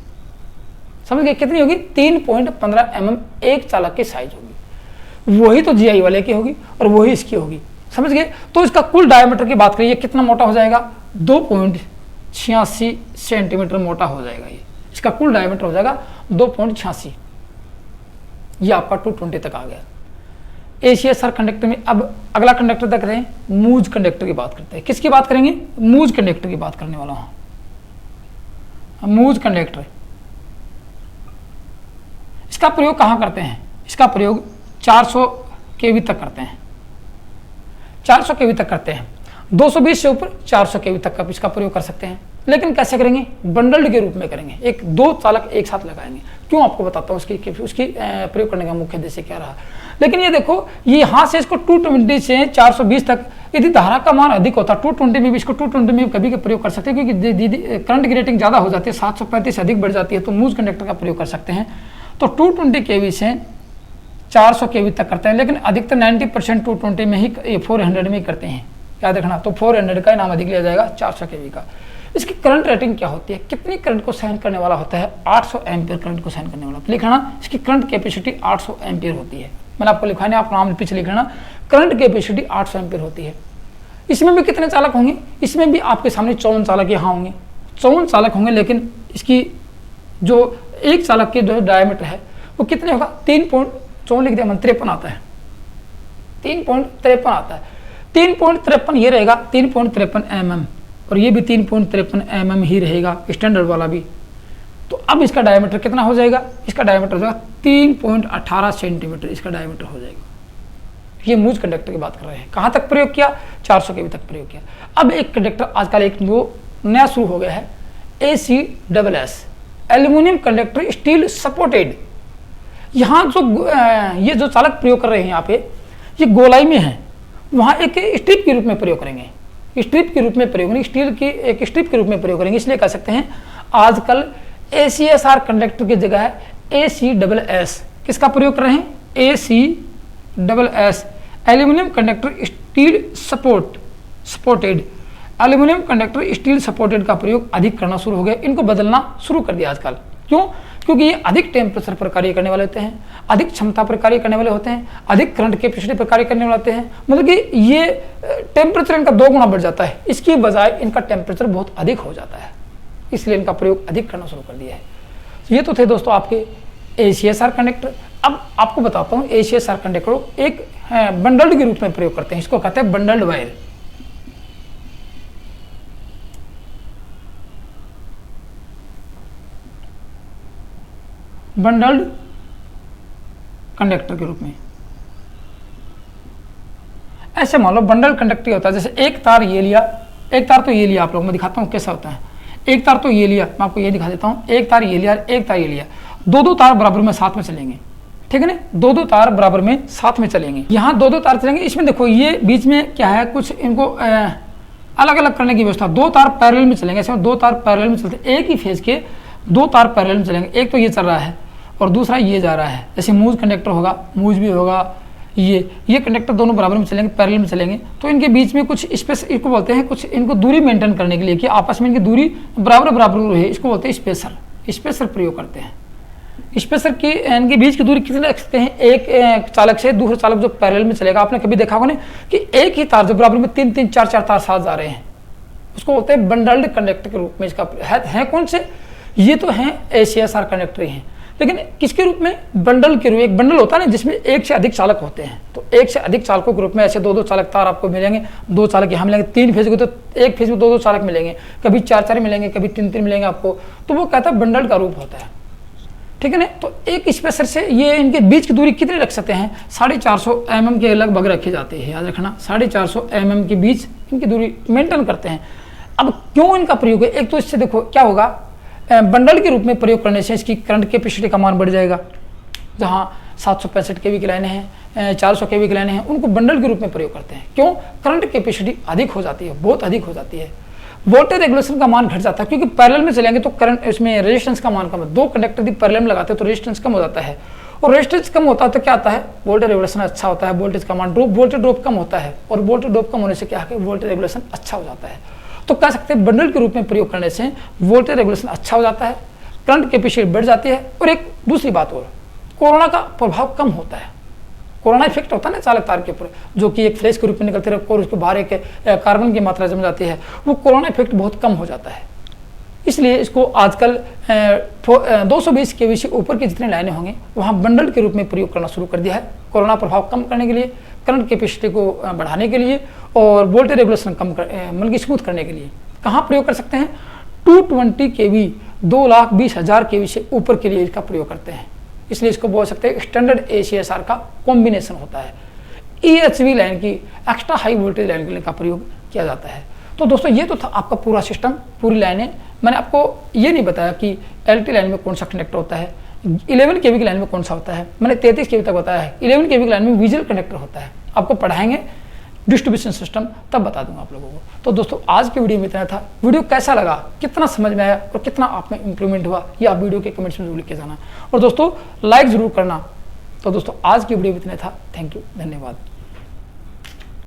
समझ गए? कितनी होगी? 3.15 mm एक चालक की साइज होगी। वही तो GI वाले की होगी और वही इसकी होगी। समझ गए? तो इसका कुल डायमीटर की बात करिए, कितना मोटा हो जाएगा? 2.86 सेंटीमीटर मोटा हो जाएगा। ये इसका कुल डायमीटर हो जाएगा 2.86। ये आपका 220 तक आ गया। ACSR कंडक्टर में अब अगला कंडक्टर तक रहे, मूज कंडक्टर की बात करते हैं। किसकी बात करेंगे? मूज कंडक्टर की बात करने वाला हूं। मूज कंडक्टर, इसका प्रयोग कहां करते हैं? इसका प्रयोग 400 kV तक करते हैं। 400 kV तक करते हैं। 220 से ऊपर 400 kV तक का इसका प्रयोग कर सकते हैं। लेकिन कैसे करेंगे? बंडल्ड के रूप में करेंगे, एक दो चालक एक साथ लगाएंगे। क्यों, आपको बताता हूँ उसकी प्रयोग करने का मुख्य उद्देश्य क्या रहा। लेकिन ये देखो, ये यहाँ से इसको 220 से 420 तक यदि धारा का मान अधिक होता, 220 में भी इसको 220 में कभी का प्रयोग कर सकते हैं, क्योंकि करंट की रेटिंग ज़्यादा हो जाती है, 735 से अधिक बढ़ जाती है, तो मूज कंडक्टर का प्रयोग कर सकते हैं। तो 220 kV से 400 kV तक करते हैं। लेकिन अधिकतर 90% 220 में ही, 400 में ही करते हैं, याद रखना। तो 400 का नाम अधिक लिया जाएगा 400 kV का। इसकी करंट रेटिंग क्या होती है? कितनी करंट को सहन करने वाला होता है? 800 एम्पियर करंट को सहन करने वाला। लिखना, इसकी करंट कैपेसिटी 800 एम्पियर होती है। मैंने आपको लिखा है, आप नाम पीछे लिख लेना, करंट कैपेसिटी 800 एम्पियर होती है। इसमें भी कितने चालक होंगे? इसमें भी आपके सामने 54 चालक यहाँ होंगे, 54 चालक होंगे। लेकिन इसकी जो एक चालक के जो डायमीटर है वो कितने होगा? 3.54 लिख दिया मैंने, 53 आता है, 3.53 आता है। 3.53 ये रहेगा, 3.53 mm, और ये भी 3.53 mm ही रहेगा, स्टैंडर्ड वाला भी। तो अब इसका डायमीटर कितना हो जाएगा? इसका डायमीटर हो जाएगा 3.18 सेंटीमीटर, इसका डायमीटर हो जाएगा। ये मूज कंडक्टर की बात कर रहे हैं। कहाँ तक प्रयोग किया? 400 kV तक प्रयोग किया। अब एक कंडक्टर आजकल एक वो नया शुरू हो गया है, ACSS, aluminium conductor steel supported. यहाँ जो ये जो चालक प्रयोग कर रहे हैं यहाँ पे, ये गोलाई में है, वहाँ एक स्ट्रिप के रूप में प्रयोग करेंगे, स्ट्रिप के रूप में प्रयोग करेंगे, स्टील की एक स्ट्रिप के रूप में प्रयोग करेंगे। इसलिए कह सकते हैं आजकल ACSR कंडक्टर की जगह है ACSS। किसका प्रयोग कर रहे हैं? ACSS, aluminium conductor steel supported. Aluminium conductor steel supported का प्रयोग अधिक करना शुरू हो गया, इनको बदलना शुरू कर दिया आजकल। क्यों? क्योंकि ये अधिक टेम्परेचर पर कार्य करने वाले होते हैं, अधिक क्षमता पर कार्य करने वाले होते हैं, अधिक करंट कैपेसिटी पर कार्य करने वाले होते हैं। मतलब कि ये टेम्परेचर इनका 2 गुना बढ़ जाता है, इसकी बजाय इनका टेम्परेचर बहुत अधिक हो जाता है, इसलिए इनका प्रयोग अधिक करना शुरू कर दिया है। ये तो थे दोस्तों आपके ACSR कंडक्टर। अब आपको बताता हूँ ACSR कंडक्टर को एक बंडल्ड के रूप में प्रयोग करते हैं, इसको कहते हैं बंडल्ड वायर। बंडल्ड कंडक्टर के रूप में ऐसे मान लो बंडल कंडक्टर होता है। जैसे एक तार ये लिया, एक तार तो ये लिया, आप लोग मैं दिखाता हूँ कैसा होता है। एक तार तो ये लिया, मैं आपको ये दिखा देता हूँ, एक तार ये लिया, एक तार ये लिया, दो तार बराबर में साथ में चलेंगे, ठीक है ना? दो तार बराबर में साथ में चलेंगे, यहाँ दो तार चलेंगे। इसमें देखो ये बीच में क्या है, कुछ इनको अलग अलग करने की व्यवस्था। 2 तार पैरेलल में चलेंगे, इसमें 2 तार पैरेलल में चलते, एक ही फेज के 2 तार पैरेलल में चलेंगे। एक तो ये चल रहा है और दूसरा ये जा रहा है। जैसे मूज कंडक्टर होगा, मूज भी होगा, ये कंडक्टर दोनों बराबर में चलेंगे, पैरेलल में चलेंगे। तो इनके बीच में कुछ स्पेस, इसको बोलते हैं, कुछ इनको दूरी मेंटेन करने के लिए कि आपस में इनकी दूरी बराबर रहे, इसको बोलते हैं स्पेसर प्रयोग करते हैं। स्पेसर की इनके बीच की दूरी कितनी रख सकते हैं? एक चालक से दूसरे चालक जो पैरेलल में चलेगा, आपने कभी देखा होगा ना कि एक ही तार जो बराबर में 3-3, 4-4 तार साथ जा रहे हैं, उसको बोलते हैं बंडल्ड कंडक्टर के रूप में। इसका है कौन से? ये तो हैं ACSR कंडक्टर ही हैं, लेकिन किसके रूप में? बंडल के रूप में। एक बंडल होता है ना जिसमें एक से अधिक चालक होते हैं, तो एक से अधिक चालकों के रूप में ऐसे 2-2 चालक तार आपको मिलेंगे। 2 चालक यहाँ मिलेंगे, 3 फेज को तो एक फेज में 2-2 चालक मिलेंगे, कभी 4-4 मिलेंगे, कभी 3-3 मिलेंगे आपको। तो वो कहता है बंडल का रूप होता है, ठीक है ना? तो एक स्पेसर से ये इनके बीच की दूरी कितनी रख सकते हैं? 450 mm के लगभग रखी जाती है, याद रखना। 450 mm के बीच इनकी दूरी मेंटेन करते हैं। अब क्यों इनका प्रयोग है? एक तो इससे देखो क्या होगा, बंडल के रूप में प्रयोग करने से इसकी करंट कैपेसिटी का मान बढ़ जाएगा। जहाँ 765 kV की लाइनें हैं, 400 kV की लाइनें हैं, उनको बंडल के रूप में प्रयोग करते हैं। क्यों? करंट कैपेसिटी अधिक हो जाती है, बहुत अधिक हो जाती है। वोल्टेज रेगुलेशन का मान घट जाता है, क्योंकि पैरेलल में चलेंगे तो करंट इसमें रेजिस्टेंस का मान कम है। 2 कंडक्टर यदि पैरेलल में लगाते हैं तो रेजिस्टेंस कम हो जाता है, और रेजिस्टेंस कम होता है तो क्या आता है, वोल्टेज रेगुलेशन अच्छा होता है, वोल्टेज का मान वोल्टेज ड्रॉप कम होता है, और वोल्टेज ड्रॉप कम होने से क्या है, वोल्टेज रेगुलेशन अच्छा हो जाता है। तो कह सकते हैं बंडल के रूप में प्रयोग करने से वोल्टेज रेगुलेशन अच्छा हो जाता है, करंट कैपेसिटी बढ़ जाती है। और एक दूसरी बात और, कोरोना का प्रभाव कम होता है। कोरोना इफेक्ट होता है ना चालक तार के ऊपर, जो कि एक फ्लैश के रूप में निकलते रहे और उसके बाहर एक कार्बन की मात्रा जम जाती है, वो कोरोना इफेक्ट बहुत कम हो जाता है। इसलिए इसको आजकल 220 kV से ऊपर की जितनी लाइनें होंगी वहाँ बंडल के रूप में प्रयोग करना शुरू कर दिया है, कोरोना प्रभाव कम करने के लिए, करंट कैपेसिटी को बढ़ाने के लिए, और वोल्टेज रेगुलेशन कम मतलब कि स्मूथ करने के लिए। कहाँ प्रयोग कर सकते हैं, 220 kV 2,20,000 kV से ऊपर के लिए इसका प्रयोग करते हैं। इसलिए इसको बोल सकते हैं स्टैंडर्ड ACSR का कॉम्बिनेशन होता है। EHV लाइन की, एक्स्ट्रा हाई वोल्टेज लाइन के लिए का प्रयोग किया जाता है। तो दोस्तों ये तो था आपका पूरा सिस्टम, पूरी लाइनें। मैंने आपको ये नहीं बताया कि LT लाइन में कौन सा कनेक्टर होता है, 11 kV की लाइन में कौन सा होता है, मैंने 33 kV तक बताया है। 11 kV की लाइन में विजुअल कनेक्टर होता है, आपको पढ़ाएंगे डिस्ट्रीब्यूशन सिस्टम तब बता दूंगा आप लोगों को। तो दोस्तों आज की वीडियो में इतना था। वीडियो कैसा लगा, कितना समझ में आया और कितना आप में इंप्रूवमेंट हुआ, ये आप वीडियो के कमेंट्स में जरूर लिख के जाना, और दोस्तों लाइक जरूर करना। तो दोस्तों आज की वीडियो में इतना था। थैंक यू, धन्यवाद।